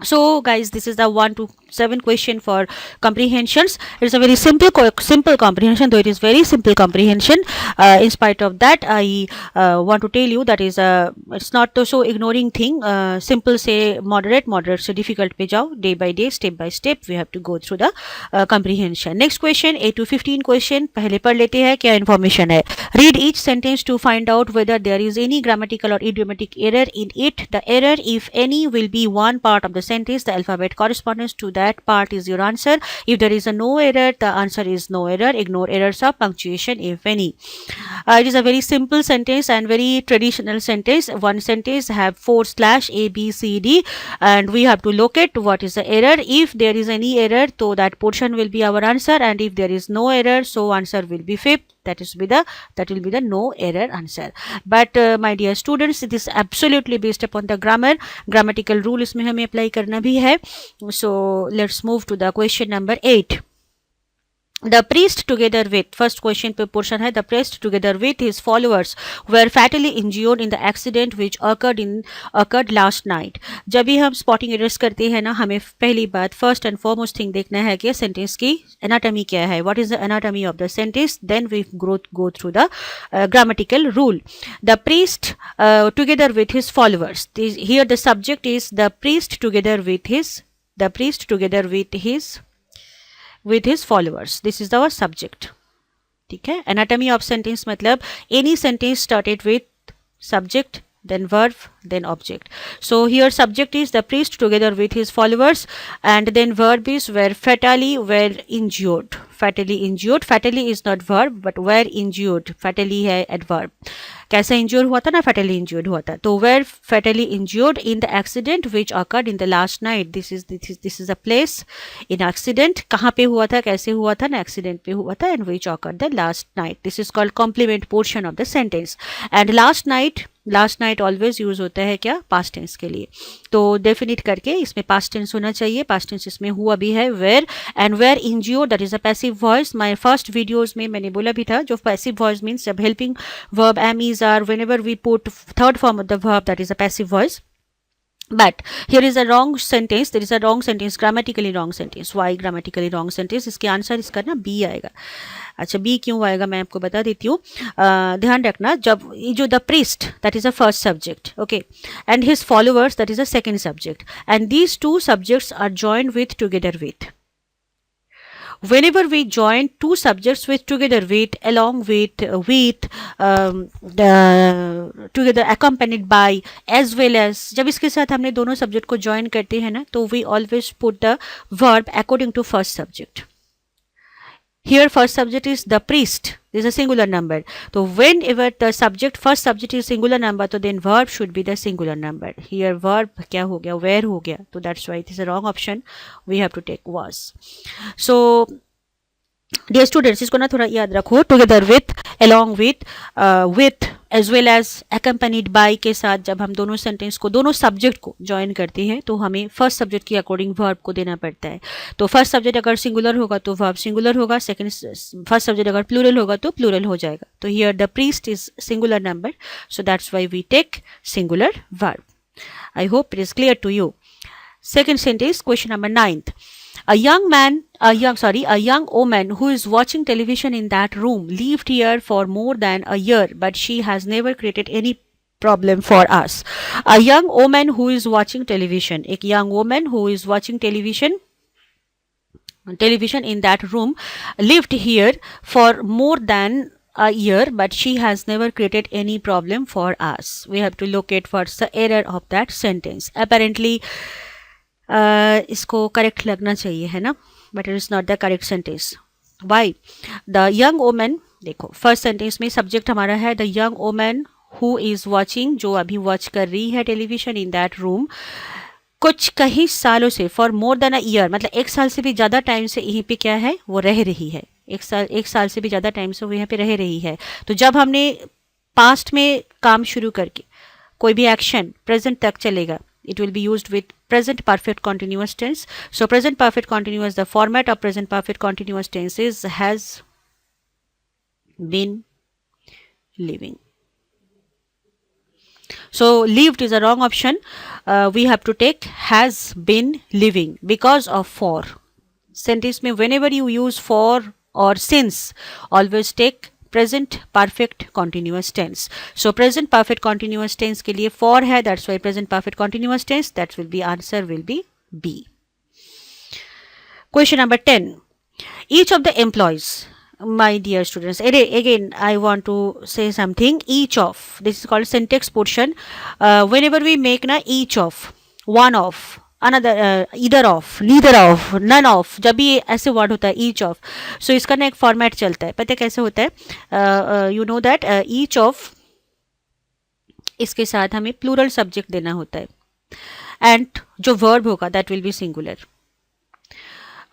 So guys, this is the 1 to 7 question for comprehensions. It's a very simple comprehension, though it is very simple comprehension. In spite of that, I want to tell you that is it's not so ignoring thing. Simple say moderate से difficult पे जाओ, day by day, step by step we have to go through the comprehension. Next question, 8 to 15 question. पहले पढ़ लेते हैं क्या information है. Read each sentence to find out whether there is any grammatical or idiomatic error in it. The error, if any, will be one part of the sentence. The alphabet correspondence to that part is your answer. If there is a no error, the answer is no error. Ignore errors of punctuation if any. It is a very simple sentence and very traditional sentence. One sentence have 4 slash A, B, C, D, and we have to locate what is the error. If there is any error, so that portion will be our answer, and if there is no error, so answer will be fifth. That will be the no error answer. But my dear students, it is absolutely based upon the grammatical rule इसमें हमें apply करना भी है. So let's move to the question number 8. The priest together with, first question पे portion है, the priest together with his followers were fatally injured in the accident which occurred last night. जब भी हम spotting errors करते हैं ना, हमें पहली बात first and foremost thing देखना है कि sentence की anatomy क्या है, what is the anatomy of the sentence, then we go through the grammatical rule. The priest together with his followers. Here the subject is the priest together with his followers. This is our subject. ठीक है. Anatomy of sentence मतलब any sentence started with subject, then verb, then object. So here subject is the priest together with his followers, and then verb is were fatally injured. Fatally is not verb but were injured. Fatally है adverb. कैसे इंज्योर हुआ था ना, fatally injured हुआ था. तो were fatally injured in the accident which occurred in the last night. This is a place in accident. कहाँ पे हुआ था, कैसे हुआ था ना, accident पे हुआ था, and which occurred the last night. This is called complement portion of the sentence. And last night always use होता है क्या, पास्ट टेंस के लिए. तो डेफिनेट करके इसमें पास्ट टेंस होना चाहिए. पास्ट टेंस इसमें हुआ भी है were, and were injured that is a passive voice. My first videos में मैंने बोला भी था, जो पैसिव वॉइस मीन्स जब helping verb am is are, whenever we put third form of the verb, that is a passive voice. But here is a wrong sentence. There is a wrong sentence, grammatically wrong sentence. Why grammatically wrong sentence? इसके answer इसका ना B आएगा. अच्छा, B क्यों आएगा मैं आपको बता देती हूँ. ध्यान रखना, जब जो the priest, that is the first subject, okay, and his followers, that is the second subject, and these two subjects are joined with together with. Whenever we join two subjects with together with, along with, together, accompanied by, as well as, जब इसके साथ हमने दोनों subject को join करते हैं ना, तो we always put the verb according to first subject. Here first subject is the priest. This is a singular number. So whenever the first subject is singular number, तो then verb should be the singular number. Here verb क्या हो गया, where हो गया. तो that's why it is a wrong option. We have to take was. So dear students, इसको ना थोड़ा याद रखो. Together with, along with, as well as, accompanied by के साथ जब हम दोनों सेंटेंस को, दोनों सब्जेक्ट को ज्वाइन करते हैं, तो हमें फर्स्ट सब्जेक्ट के अकॉर्डिंग वर्ब को देना पड़ता है. तो फर्स्ट सब्जेक्ट अगर सिंगुलर होगा तो वर्ब सिंगुलर होगा, सेकंड फर्स्ट सब्जेक्ट अगर प्लूरल होगा तो प्लूरल हो जाएगा. तो here the priest is singular number, so that's why we take singular verb. I hope it is clear to you. Second sentence, question number 9. A young woman who is watching television in that room lived here for more than a year, but she has never created any problem for us. A young woman who is watching television. एक young woman who is watching television in that room lived here for more than a year, but she has never created any problem for us. We have to locate what's the error of that sentence. Apparently इसको correct लगना चाहिए है ना, but it is not the correct sentence. Why? The young women, देखो first sentence में subject हमारा है the young women who is watching, जो अभी वॉच कर रही है टेलीविजन इन दैट रूम, कुछ कई सालों से, for more than a year, मतलब एक साल से भी ज़्यादा टाइम से यहीं पे क्या है, वो रह रही है. एक साल से भी ज़्यादा टाइम से वो यहाँ पे रह रही है. तो जब हमने पास्ट में काम शुरू करके कोई भी एक्शन प्रेजेंट तक चलेगा, it will be used with present perfect continuous tense. So present perfect continuous, the format of present perfect continuous tense is has been living. So lived is a wrong option. We have to take has been living because of for. Sentence में whenever you use for or since, always take present perfect continuous tense. So present perfect continuous tense के लिए for है, that's why present perfect continuous tense, that will be answer will be B. Question number 10. Each of the employees, my dear students, again I want to say something. Each of, this is called syntax portion. Whenever we make na each of, one of, another, either of, neither of, none of, जब भी ऐसे word होता है each of, so इसका ना एक format चलता है. पता है कैसे होता है? You know that each of, इसके साथ हमें प्लूरल सब्जेक्ट देना होता है, एंड जो वर्ब होगा that will be singular.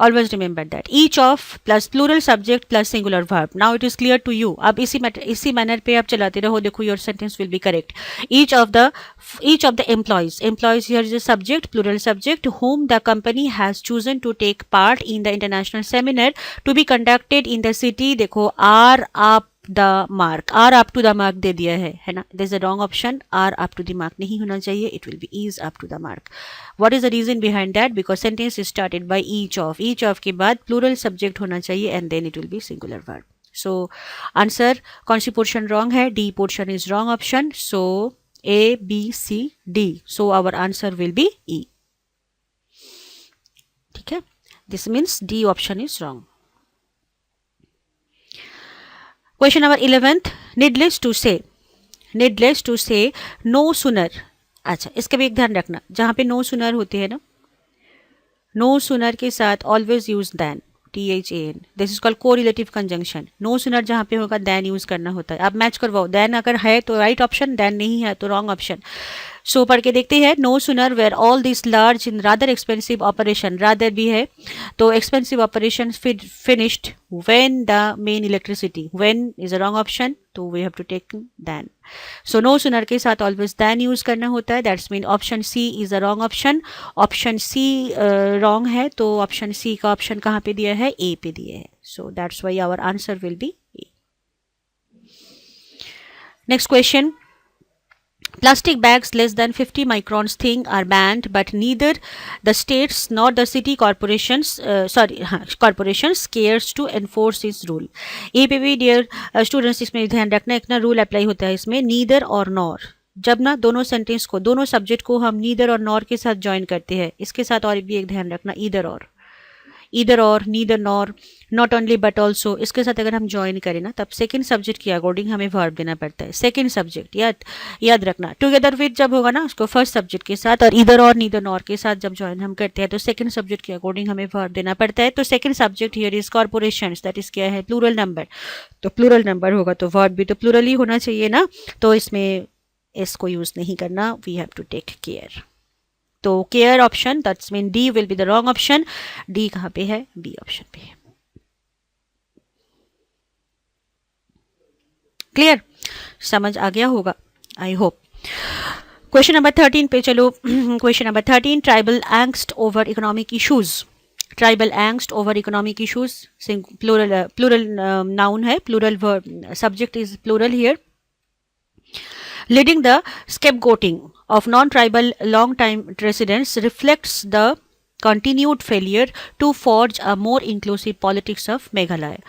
Always remember that each of plus plural subject plus singular verb. Now it is clear to you. अब इसी मैनर पे आप चलाते रहो, देखो your sentence will be correct. Each of the employees here is a subject, plural subject, whom the company has chosen to take part in the international seminar to be conducted in the city. देखो are up to the mark दे दिया है ना. There is a wrong option. are up to the mark नहीं होना चाहिए. It will be is up to the mark. What is the reason behind that? Because sentence is started by each of. Each of के बाद plural subject होना चाहिए and then it will be singular verb. So answer कौन सी portion wrong है? D portion is wrong option. So A, B, C, D. So our answer will be E. ठीक है? This means D option is wrong. Question number 11th. Needless to say no sooner. अच्छा, इसका भी एक ध्यान रखना, जहाँ पे no sooner होती है ना, no sooner के साथ always use than, THAN. This is called correlative conjunction. no sooner जहाँ पे होगा than यूज करना होता है. आप मैच करवाओ, than अगर है तो राइट ऑप्शन, than नहीं है तो रॉन्ग ऑप्शन. सो पढ़ के देखते हैं. No sooner were all this large in rather expensive operation, rather भी है तो expensive operation finished when the main electricity. When is a wrong option, तो we have to take than. So no sooner के साथ always than use करना होता है. That's mean option C is a wrong option. Option C wrong है, तो option C का option कहाँ पे दिया है? ए पे दिया है. So that's why our answer will be A. Next question. Plastic bags less than 50 microns thick are banned, but neither the states nor the city corporations cares to enforce this rule. ए पे भी dear students इसमें ध्यान रखना, एक ना rule apply होता है इसमें, नीदर और नॉर. जब ना दोनों सेंटेंस को, दोनों सब्जेक्ट को हम नीदर और नॉर के साथ ज्वाइन करते हैं, इसके साथ और भी एक ध्यान रखना, ईदर और neither nor, not only but also, इसके साथ अगर हम ज्वाइन करें ना, तब सेकंड सब्जेक्ट के अकॉर्डिंग हमें वर्ब देना पड़ता है. सेकंड सब्जेक्ट याद रखना. टुगेदर विद जब होगा ना उसको फर्स्ट सब्जेक्ट के साथ, और ईदर और नीदर नॉर के साथ जब ज्वाइन हम करते हैं तो सेकंड सब्जेक्ट के अकॉर्डिंग हमें वर्ब देना पड़ता है. तो second subject here is corporations, that is क्या है? Plural number. तो प्लूरल नंबर होगा तो वर्ब भी तो प्लूरल ही होना चाहिए ना, तो इसमें इसको यूज नहीं करना. We have to take care. तो care option, that's mean D will be the wrong option. D कहाँ पे है? बी ऑप्शन पे है. क्लियर? समझ आ गया होगा, आई होप. क्वेश्चन नंबर 13 पे चलो. Question number 13. Tribal angst over economic issues. Tribal angst over economic issues, plural noun है, plural subject is plural here. Leading the scapegoating of non-tribal long-time residents reflects the continued failure to forge a more inclusive politics of Meghalaya.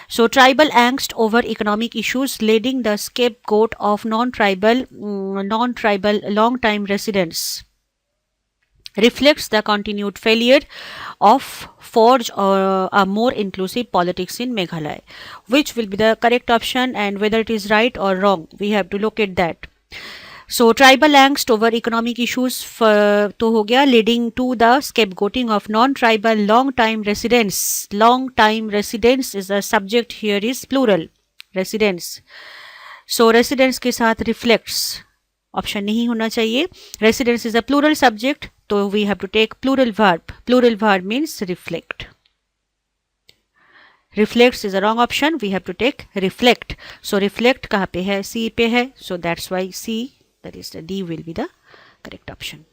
So, tribal angst over economic issues leading the scapegoat of non-tribal long-time residents reflects the continued failure of forge a more inclusive politics in Meghalaya. Which will be the correct option, and whether it is right or wrong, we have to look at that. So tribal angst over economic issues तो हो गया, leading to the scapegoating of non-tribal long-time residents. Long-time residents is a subject, here is plural residents. So residents के साथ reflects option नहीं होना चाहिए. Residents is a plural subject, तो we have to take plural verb. Plural verb means reflect. Reflects is a wrong option. We have to take reflect. So reflect कहाँ पे है? C पे है. So that's why C, that is the D will be the correct option.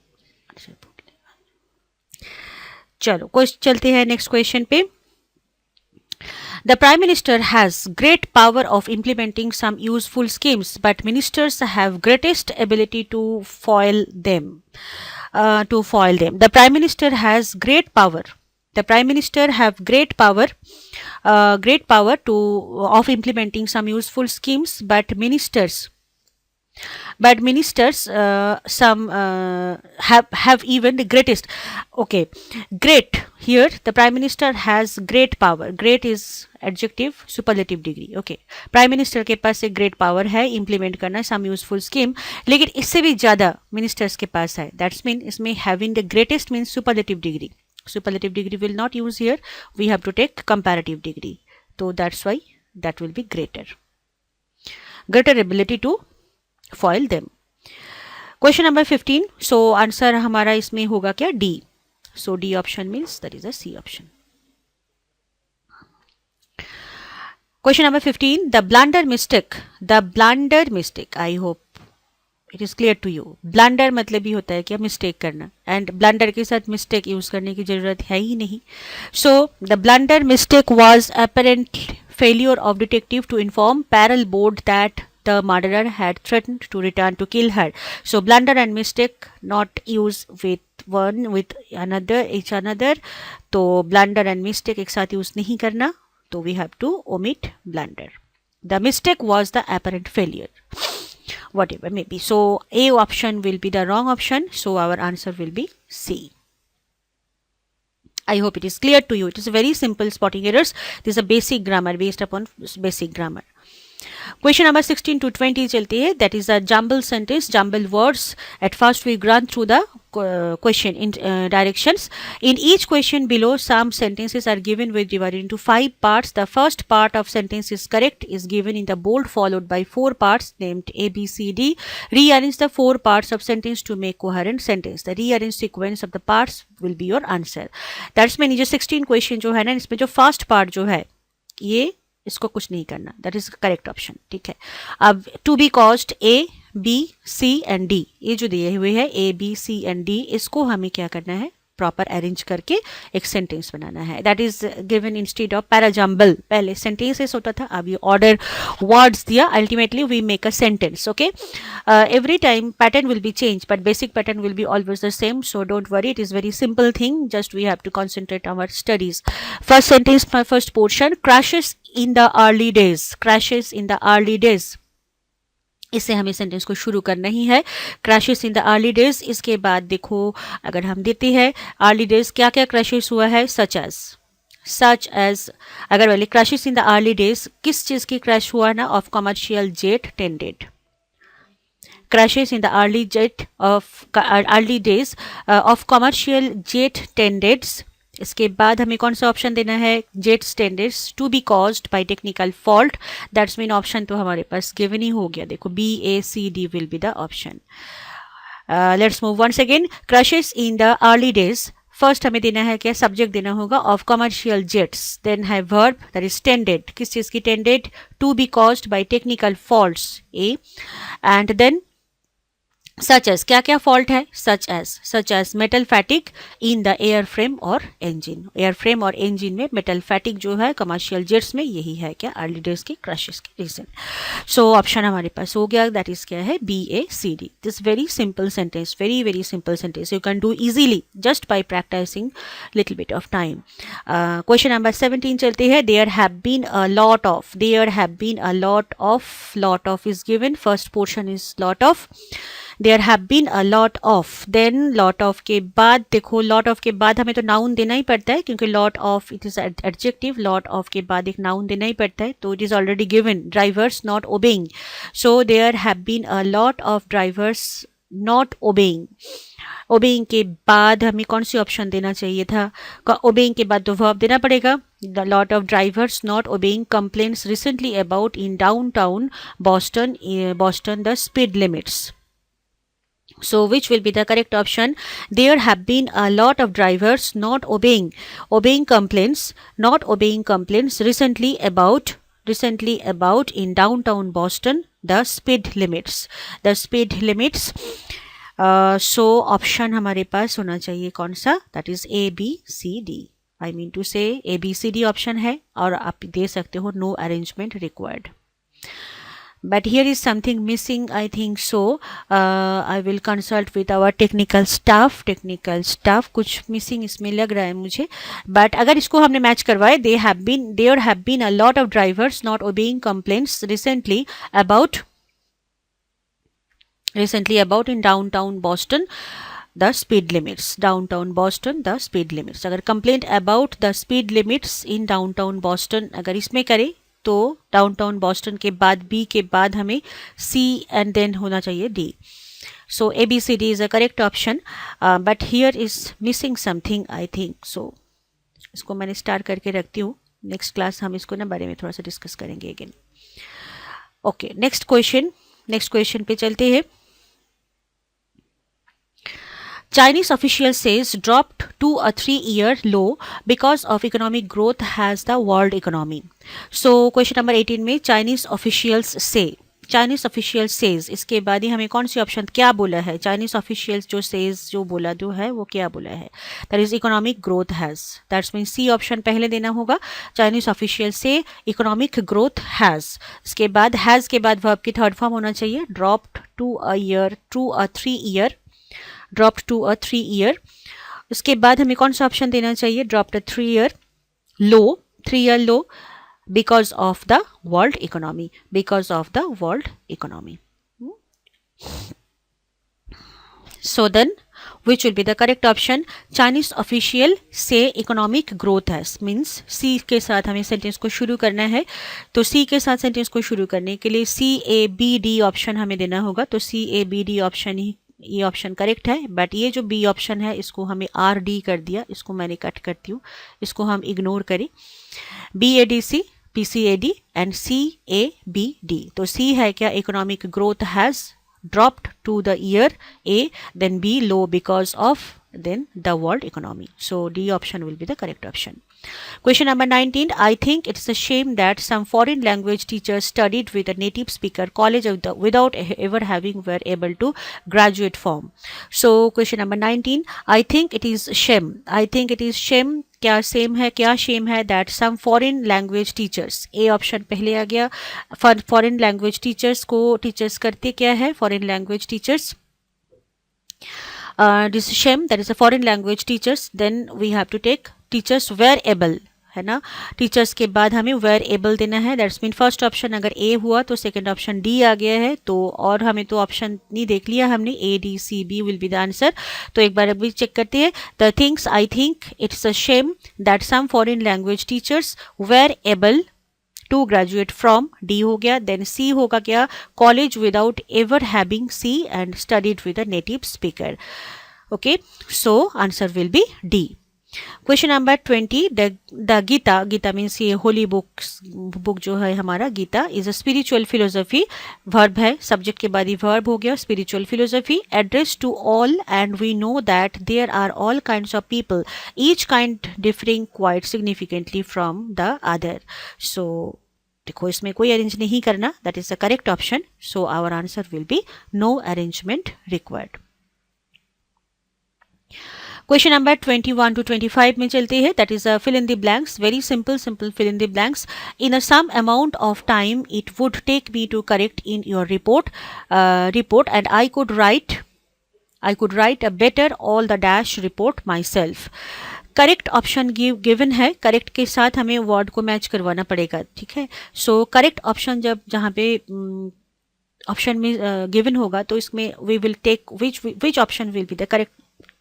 चलो चलते हैं next question पे. The Prime Minister has great power of implementing some useful schemes, but ministers have greatest ability to foil them. The Prime Minister has great power. The Prime Minister have great power to of implementing some useful schemes, but ministers some have even the greatest. Okay, great, here the prime minister has great power. Great is adjective, superlative degree. Okay, prime minister के पास एक great power है implement करना सम useful scheme, लेकिन इससे भी ज़्यादा ministers के पास है. दैट्स मीन इसमें having the greatest means superlative degree. Superlative degree will not use here. We have to take comparative degree. So that's why that will be greater. Greater ability to foil them. Question number 15. So answer हमारा इसमें होगा क्या? D. So D option means that is a C option. Question number 15. The blunder mistake. The blunder mistake. I hope it is clear to you. Blunder मतलब ही होता है क्या? Mistake करना. एंड ब्लंडर के साथ मिस्टेक यूज़ करने की ज़रूरत है ही नहीं. So the blunder mistake was apparent failure of detective to inform parole board that the murderer had threatened to return to kill her. So blunder and mistake not use with one with another each another. तो blunder and mistake एक साथ use नहीं करना, तो we have to omit blunder. The mistake was the apparent failure. Whatever may be. So A option will be the wrong option. So our answer will be C. I hope it is clear to you. It is a very simple spotting errors. This is a basic grammar based upon basic grammar. Question number 16 to 20 चलती है. That is a jumble sentence, jumble words. At first we run through the question in directions. In each question below, some sentences are given with divided into 5 parts. The first part of sentence is correct is given in the bold, followed by 4 parts named A, B, C, D. Rearrange the 4 parts of sentence to make coherent sentence. The rearranged sequence of the parts will be your answer. That's mean जो 16 question जो है ना, इसमें जो first part जो है ये इसको कुछ नहीं करना. That is correct option. ठीक है. अब to be cost A, B, C and D, ये जो दिए हुए हैं A, B, C and D, इसको हमें क्या करना है? प्रॉपर अरेंज करके एक सेंटेंस बनाना है. That is given instead of parajumble. पहले सेंटेंसेस होता था, अब ये ऑर्डर वर्ड्स दिया. Ultimately we make a sentence. Okay, every time pattern will be changed, but basic pattern will be always the same. So don't worry, it is very simple thing. Just we have to concentrate on our studies. First sentence, my first portion, crashes in the early days. Crashes in the early days. इससे हमें sentence को शुरू करना ही है. Crashes in the early days. इसके बाद देखो अगर हम देते हैं अर्ली डेज क्या क्या क्रैशेस हुआ है. सच एज अगर वाले crashes in the early days किस चीज़ की क्रैश हुआ ना? Of commercial jet tended. crashes in the early days of commercial jet tendeds. इसके बाद हमें कौन सा ऑप्शन देना है? Jet standards to be caused by technical fault. That's mean option तो हमारे पास गिवन ही हो गया. देखो B, A, C, D will be the option. Let's move once again. Crashes in the early days. First हमें देना है क्या? सब्जेक्ट देना होगा ऑफ कमर्शियल जेट्स. देन है वर्ब दैट इज टेंडेड. किस चीज़ की tended? To be caused by technical faults A. And then such as क्या क्या फॉल्ट है? Such as metal fatigue in the air frame और इंजन. एयर फ्रेम और engine में मेटल फैटिक जो है कमर्शियल जेट्स में, यही है क्या? अर्ली डेज की क्रैशेस की रीजन. सो ऑप्शन हमारे पास हो गया. दैट इज क्या है? B, A, C, D. This very simple sentence, very simple sentence. You can do easily just by practicing little bit of time. Question number 17 चलते हैं. There have been a lot of is given. First portion is lot of. There have been a lot of. Then lot of के बाद देखो, lot of के बाद हमें तो noun देना ही पड़ता है क्योंकि lot of it is adjective. Lot of के बाद एक नाउन देना ही पड़ता है, तो it is already given. Drivers not obeying. So there have been a lot of drivers not obeying. Obeying के बाद हमें कौन सी ऑप्शन देना चाहिए था? ओबेइंग के बाद तो वर्ब देना पड़ेगा. The lot of drivers not obeying complaints recently about in downtown Boston the speed limits. So which will be the correct option? There have been a lot of drivers not obeying complaints recently about in downtown Boston the speed limits. So option हमारे पास होना चाहिए कौन सा? That is A, B, C, D. I mean to say ABCD option है, और आप दे सकते हो no arrangement required. But here is something missing, I think so. I will consult with our technical staff. कुछ missing इसमें लग रहा है मुझे. But अगर इसको हमने मैच करवाए, there have been a lot of drivers not obeying complaints recently about in downtown Boston the speed limits. अगर complaint about the speed limits in downtown Boston अगर इसमें करें तो डाउनटाउन बॉस्टन के बाद बी के बाद हमें सी एंड देन होना चाहिए D. So ABCD is a correct option, but here is missing something I think so. इसको मैंने स्टार्ट करके रखती हूँ, नेक्स्ट क्लास हम इसको ना बारे में थोड़ा सा डिस्कस करेंगे अगेन. ओके, नेक्स्ट क्वेश्चन पे चलते हैं. Chinese official says dropped to a 3-year low because of economic growth has the world economy. So question number 18 में Chinese officials says इसके बाद ही हमें कौन सी ऑप्शन क्या बोला है. Chinese officials जो says जो बोला जो है वो क्या बोला है, that is economic growth has. That's mean C option पहले देना होगा. Chinese officials say economic growth has. इसके बाद has के बाद verb की थर्ड फॉर्म होना चाहिए, dropped to a 3 year. उसके बाद हमें कौन सा ऑप्शन देना चाहिए, dropped a 3-year low because of the world economy. So then which will be the correct option? Chinese official say economic growth has means C के साथ हमें सेंटेंस को शुरू करना है. तो C के साथ सेंटेंस को शुरू करने के लिए CABD ऑप्शन हमें देना होगा. तो CABD ऑप्शन ही ये ऑप्शन करेक्ट है. बट ये जो बी ऑप्शन है इसको हमें RD कर दिया, इसको मैंने कट करती हूँ, इसको हम इग्नोर करें. BADC, PCAD and CABD. तो C है क्या, economic growth has dropped to the year A, then B low because of then the world economy. So D option will be the correct option. Question number 19. I think it's a shame that some foreign language teachers studied with a native speaker college without ever having were able to graduate from. So question number 19. I think it is shame. क्या same है, क्या shame है, that some foreign language teachers. A option पहले आ गया. Foreign language teachers को teachers करते क्या है, foreign language teachers. This shame that is a foreign language teachers. Then we have to take teachers were able, है ना. टीचर्स के बाद हमें वेर एबल देना है. दैट्स मीन फर्स्ट ऑप्शन अगर ए हुआ तो सेकंड ऑप्शन डी आ गया है. तो और हमें तो ऑप्शन नहीं देख लिया हमने, ADCB will be the answer. तो एक बार अभी चेक करते हैं. The things I think it's a shame that some foreign language teachers were able to graduate from. D हो गया. देन सी होगा क्या, college without ever having C and studied with a native speaker. Okay, so answer will be D. Question number 20. The Gita means ये holy book जो है हमारा Gita is a spiritual philosophy. Verb है, subject के बाद ही वर्ब हो गया. Spiritual philosophy address to all and we know that there are all kinds of people, each kind differing quite significantly from the other. So देखो इसमें कोई arrange नहीं करना, that is the correct option. So our answer will be no arrangement required. Question number 21 to 25 में चलते हैं. That is fill in the blanks. Very simple fill in the blanks. In a some amount of time it would take me to correct in your report and I could write a better all the dash report myself. Correct option given है, correct के साथ हमें word को match करवाना पड़ेगा. ठीक है. सो correct option जब जहाँ पे ऑप्शन में गिवन होगा तो इसमें we will take which option will be the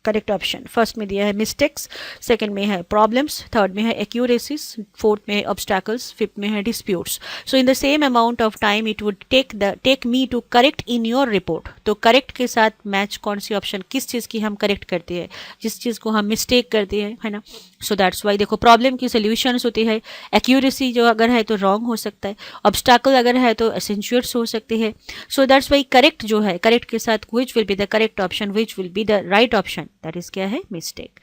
correct option. First में दिया है मिस्टेक्स, सेकंड में है प्रॉब्लम्स, थर्ड में है एक्यूरेसीज, फोर्थ में है ऑब्स्टैकल्स, फिफ्थ में है disputes. So in the same amount of time it would take me to correct in your report. तो करेक्ट के साथ मैच कौन सी ऑप्शन, किस चीज़ की हम करेक्ट करते हैं, जिस चीज़ को हम मिस्टेक करते हैं, है ना. सो दैट्स वाई देखो प्रॉब्लम की सोल्यूशंस होती है. एक्यूरेसी जो अगर है तो रॉन्ग हो सकता है, ऑब्स्टैकल अगर है तो एसेंशियर्स हो सकते हैं. सो दैट्स वाई करेक्ट जो है, करेक्ट के साथ विच will be the correct option, which will be the right option, that is क्या है मिस्टेक.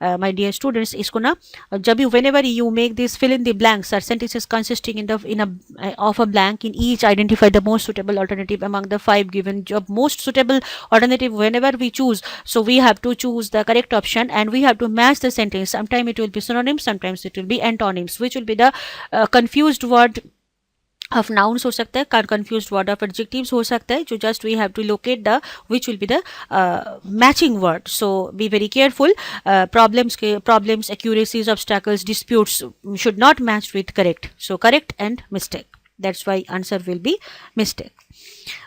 my dear students, इसको ना जब भी whenever you make this fill in the blanks or sentences consisting in a of a blank, in each identify the most suitable alternative among the 5 given. Job most suitable alternative whenever we choose, so we have to choose the correct option and we have to match the sentence. Sometimes it will be synonyms, sometimes it will be antonyms, which will be the confused word of nouns हो सकता है, confused word of adjectives हो सकता है, जो just we have to locate the which will be the matching word. So be very careful. Problems, accuracies, obstacles, disputes should not match with correct. So correct and mistake. That's why answer will be mistake.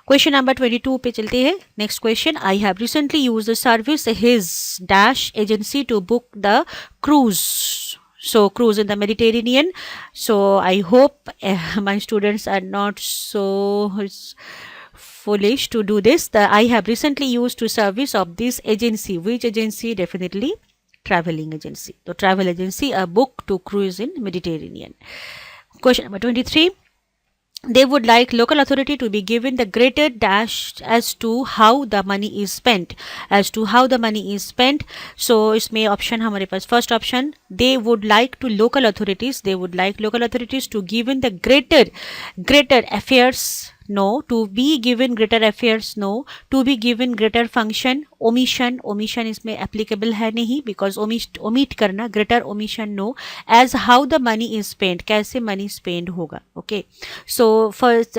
Question number 22 पे चलते हैं. Next question. I have recently used the service his dash agency to book the cruise. So cruise in the Mediterranean. So I hope my students are not so foolish to do this. I have recently used to service of this agency. Which agency? Definitely traveling agency. So travel agency a book to cruise in Mediterranean. Question number 23. They would like local authority to be given the greater dash as to how the money is spent. As to how the money is spent. So इसमें option हमारे पास first option. They would like to local authorities. They would like local authorities to given the greater affairs. No. To be given greater affairs. No. To be given greater function. Omission इसमें applicable है नहीं, because omit करना, greater omission no. As how the money is spent, कैसे money spent होगा. Okay. So first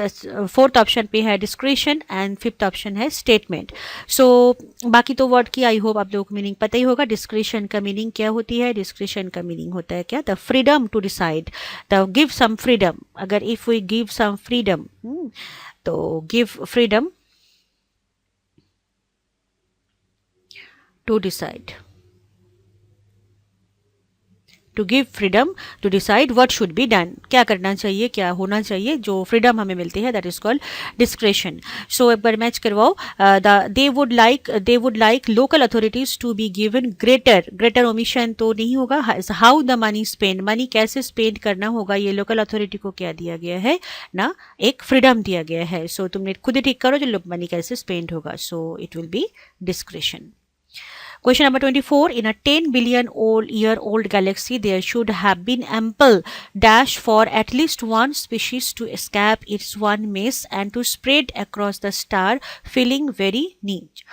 fourth option पे है discretion and fifth option है statement. So बाकी तो word की I hope आप लोगों को meaning पता ही होगा. Discretion का meaning क्या होती है? Discretion का meaning होता है क्या? The freedom to decide. The give some freedom. अगर if we give some freedom, तो give freedom to decide. To give freedom to decide what should be done. क्या करना चाहिए, क्या होना चाहिए, जो freedom हमें मिलती है, that is called discretion. So एक बार मैच करवाओ. They would like local authorities to be given greater omission तो नहीं होगा. How the money spent, money कैसे spend करना होगा, ये local authority को क्या दिया गया है ना, एक freedom दिया गया है. So तुमने खुद ही ठीक करो जो money कैसे spend होगा. So it will be discretion. Question number 24. In a 10 billion year old galaxy, there should have been ample dash for at least one species to escape its one mass and to spread across the star, feeling very niche.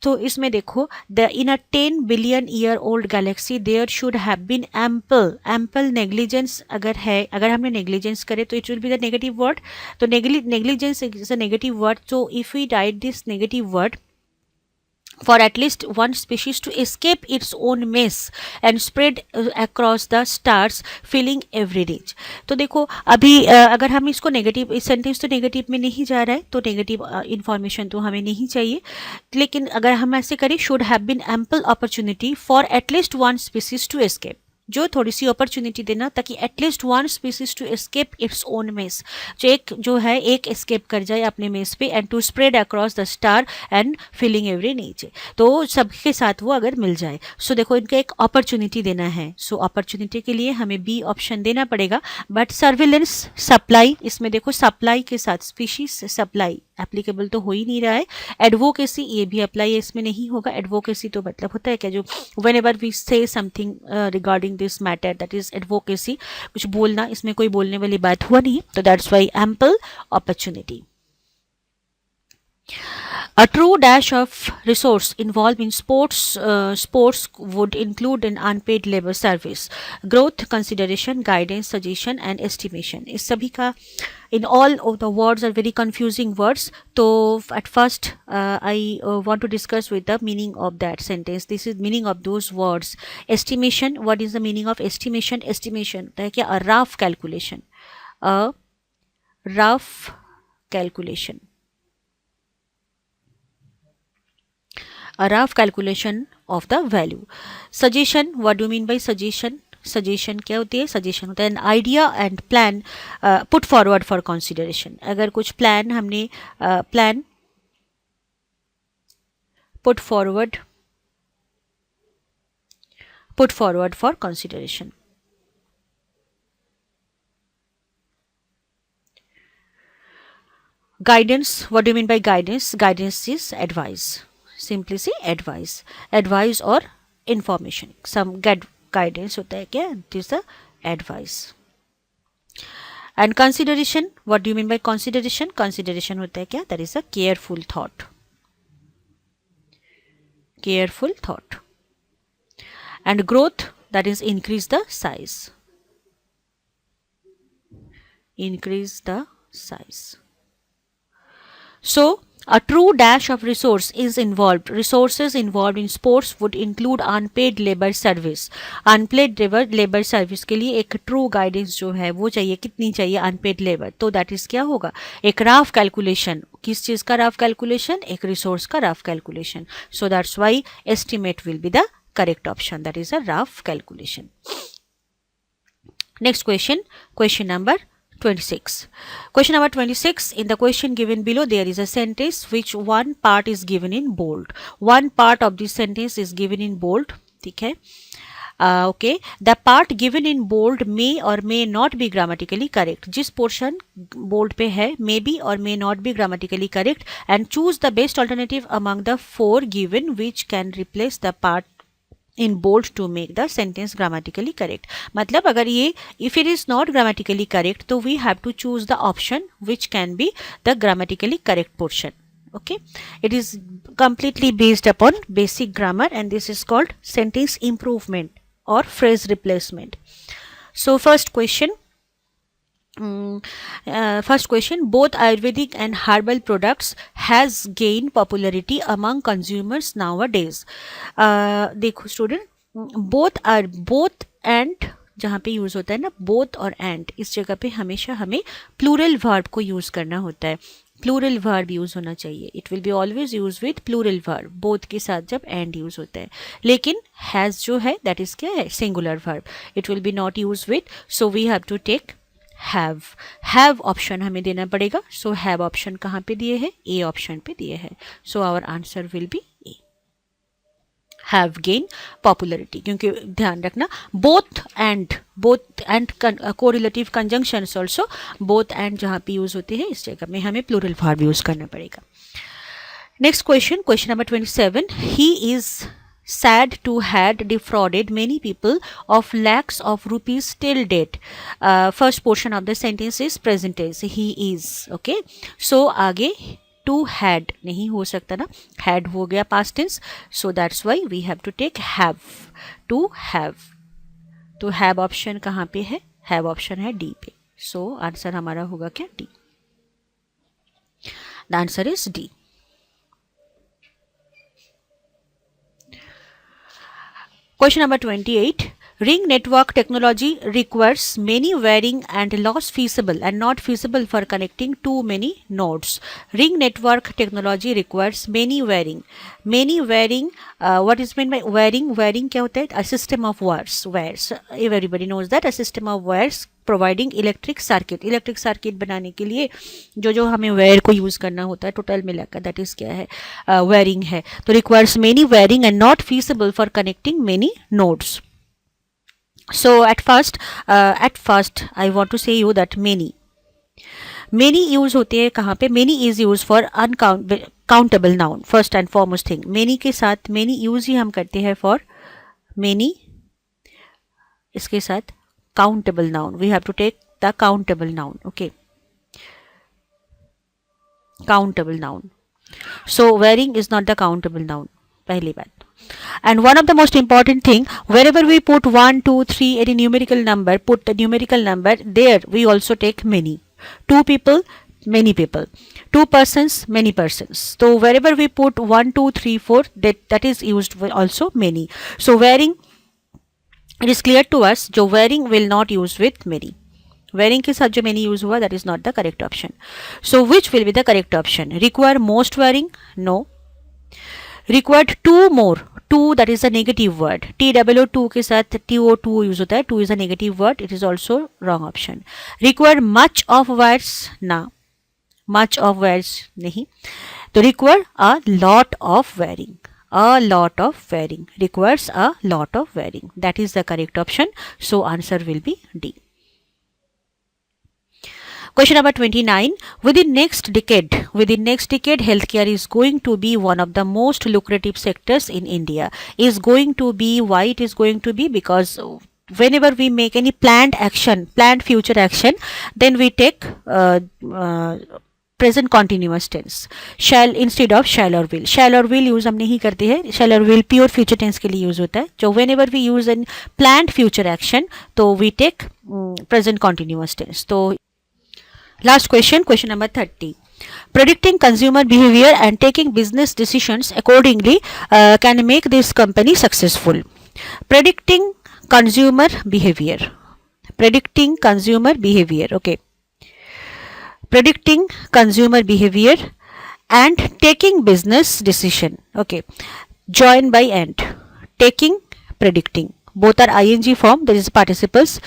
तो इसमें देखो, in a 10 billion year old galaxy there should have been ample negligence अगर है, अगर हमने negligence करे तो it will be the negative word. तो negligence is a negative word. So if we write this negative word, for at least one species to escape its own mess and spread across the stars, filling every niche. तो देखो अभी अगर हम इसको negative, इस sentence तो negative में नहीं जा रहा है, तो नेगेटिव इन्फॉर्मेशन तो हमें नहीं चाहिए. लेकिन अगर हम ऐसे करें, should have been ample opportunity for at least one species to escape, जो थोड़ी सी अपॉर्चुनिटी देना ताकि at least one species to escape its own mess, जो है एक एस्केप कर जाए अपने मेस पे, and to spread across the star and filling every niche, तो सबके साथ वो अगर मिल जाए. सो देखो इनका एक अपॉर्चुनिटी देना है. सो अपॉर्चुनिटी के लिए हमें बी ऑप्शन देना पड़ेगा. बट सर्विलेंस सप्लाई, इसमें देखो सप्लाई के साथ स्पीशीज सप्लाई एप्लीकेबल तो हो ही नहीं रहा है. एडवोकेसी ये भी अप्लाई इसमें नहीं होगा. एडवोकेसी तो मतलब होता है क्या, जो whenever we say something regarding this matter, that is advocacy, कुछ बोलना, इसमें कोई बोलने वाली बात हुआ नहीं. तो that's why ample opportunity. A true dash of resource involved in sports would include an unpaid labor service, growth consideration, guidance, suggestion and estimation. इस सभी का, in all of the words are very confusing words. So at first I want to discuss with the meaning of that sentence. This is meaning of those words. Estimation, what is the meaning of estimation? Estimation होता है क्या, a rough calculation, a rough calculation. A rough calculation of the value. Suggestion, what do you mean by suggestion? Suggestion क्या होती है? Suggestion होता है an idea and plan put forward for consideration. अगर कुछ plan हमने plan put forward for consideration. Guidance, what do you mean by guidance? Guidance is advice. Simply say advice or information, some guidance होता है क्या, it is the advice. And consideration, what do you mean by consideration? Consideration होता है क्या, that is a careful thought. Careful thought. And growth, that is increase the size. Increase the size. So a true dash of resource is involved. Resources involved in sports would include unpaid labor service. Unpaid labor service के लिए एक true guidance जो है वो चाहिए, कितनी चाहिए unpaid labor, तो that is क्या होगा, एक rough calculation. किस चीज़ का rough calculation, एक resource का rough calculation. So that's why estimate will be the correct option, that is a rough calculation. Next question, question number 26. Question number 26. In the question given below, there is a sentence which one part is given in bold. One part of this sentence is given in bold. ठीक है. Okay. The part given in bold may or may not be grammatically correct. जिस portion bold पे है may be or may not be grammatically correct, and choose the best alternative among the four given which can replace the part in bold to make the sentence grammatically correct. मतलब अगर ये if it is not grammatically correct तो we have to choose the option which can be the grammatically correct portion. Okay, it is completely based upon basic grammar and this is called sentence improvement or phrase replacement. So first question, both Ayurvedic and herbal products has gained popularity among consumers nowadays. देखो student, both and जहाँ पे use होता है ना both और and, इस जगह पे हमेशा हमें प्लूरल वर्ब को यूज़ करना होता है. प्लूरल वर्ब यूज़ होना चाहिए. It will be always use with plural verb, both के साथ जब एंड यूज़ होता है. लेकिन हैज़ जो है दैट इज़ क्या है, singular verb. It will be not use with, so we have to take have option हमें देना पड़ेगा. सो हैव ऑप्शन कहाँ पे दिए हैं, ए ऑप्शन पे दिए हैं. So our answer will be A, have gain popularity. क्योंकि ध्यान रखना both and correlative conjunctions also, both and जहाँ पे यूज होते हैं इस जगह में हमें प्लूरल वर्ब यूज करना पड़ेगा. Next question, question number 27. He is sad to had defrauded many people of lakhs of rupees till date. First portion of the sentence is present tense, he is. Okay, so आगे to had नहीं हो सकता ना, had हो गया past tense, so that's why we have to take have. To have, तो have option कहाँ पे है, have ऑप्शन है D पे. so आंसर हमारा होगा क्या, D. The answer is D. Question number 28. Ring network technology requires many wiring and loss feasible and not feasible for connecting too many nodes. Ring network technology requires many wiring. Many wiring, what is meant by wiring? Wiring क्या होता है? A system of wires. Wires. Everybody knows that. A system of wires providing electric circuit. Electric circuit बनाने के लिए जो हमें wire को use करना होता है टोटल मिलाकर, दैट इज़ क्या है, वायरिंग है. तो requires many wiring and not feasible for connecting many nodes. So at first I want to say you that many use होते हैं कहाँ पे, many is use for countable noun. First and foremost thing, many के साथ many use ही हम करते हैं for many, इसके साथ countable noun. We have to take the countable noun. Okay, countable noun. So wearing is not the countable noun. पहली बात. And one of the most important thing, wherever we put 1, 2, 3 any numerical number, put the numerical number there. We also take many. 2 people, many people. 2 persons, many persons. So wherever we put 1, 2, 3, 4, that is used for also many. So wearing, it is clear to us जो wearing will not use with many. Wearing के साथ जो many use हुआ, that is not the correct option. So which will be the correct option? Require most wearing? No. Required 2 more. 2 that is a negative word. TOO के साथ TO2 use होता है. 2 is a negative word. It is also wrong option. Required much of wires? ना. Much of wires नहीं. तो require a lot of wearing. A lot of wearing, requires a lot of wearing. That is the correct option. So answer will be D. Question number 29. Within next decade, healthcare is going to be one of the most lucrative sectors in India. Is going to be, why it is going to be? Because whenever we make any planned future action, then we take present continuous tense, shall instead of shall or will. Shall or will use हम नहीं करते हैं. Shall or will pure future tense के लिए use होता है. So whenever we use an planned future action, तो we take present continuous tense. तो last question number 30. Predicting consumer behavior and taking business decisions accordingly can make this company successful. Predicting consumer behavior. Okay. Predicting consumer behavior and taking business decision. Okay. Join by and. Taking, predicting. Both are ing form, there is participles.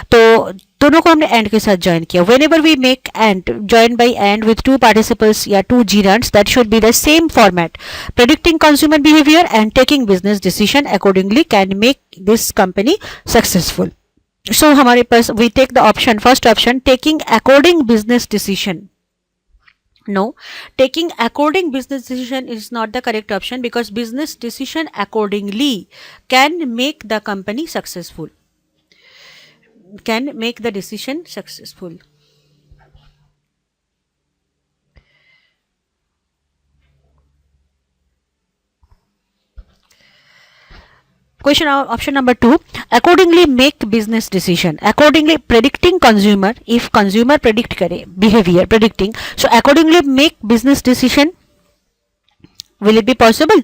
तो दोनों को हमने and के साथ join किया. Whenever we make and, join by and with two participles या two gerunds, that should be the same format. Predicting consumer behavior and taking business decision accordingly can make this company successful. So हमारे पास we take the option, first option, taking according business decision. No, taking according business decision is not the correct option, because business decision accordingly can make the company successful. Can make the decision successful. Question option number 2. Accordingly make business decision. Accordingly predicting consumer. If consumer predict करे behavior predicting, so accordingly make business decision. Will it be possible?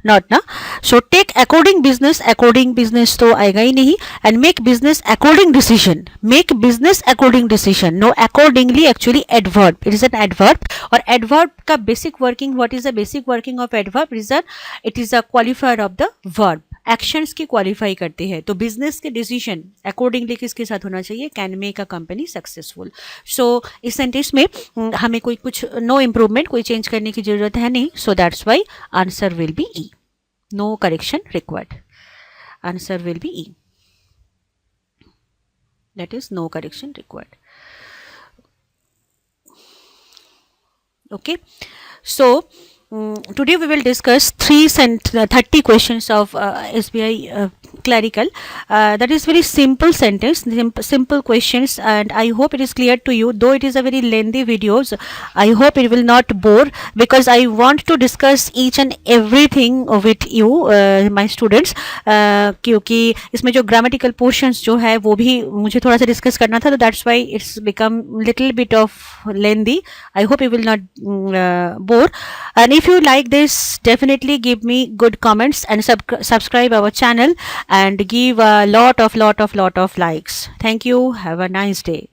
Not ना. So take according business तो आएगा ही नहीं. And make business according decision. Make business according decision. No, accordingly actually adverb. It is an adverb. और adverb का basic working. What is the basic working of adverb? It is a qualifier of the verb. Actions की qualify करते हैं. तो business के decision accordingly किसके साथ होना चाहिए? Can make a company successful. So इस सेंटेंस में हमें कोई कुछ नो इम्प्रूवमेंट, कोई चेंज करने की जरूरत है नहीं. So that's why answer will be E. No correction required. Answer will be E. That is no correction required. Okay. So today we will discuss 30 questions of SBI clerical. That is very simple sentence, simple questions, and I hope it is clear to you. Though it is a very lengthy videos, I hope it will not bore, because I want to discuss each and everything with you, my students. क्योंकि इसमें जो grammatical portions जो है वो भी मुझे थोड़ा सा discuss करना था, तो that's why it's become little bit of lengthy. I hope it will not bore. And if you like this, definitely give me good comments and subscribe our channel and give a lot of likes. Thank you. Have a nice day.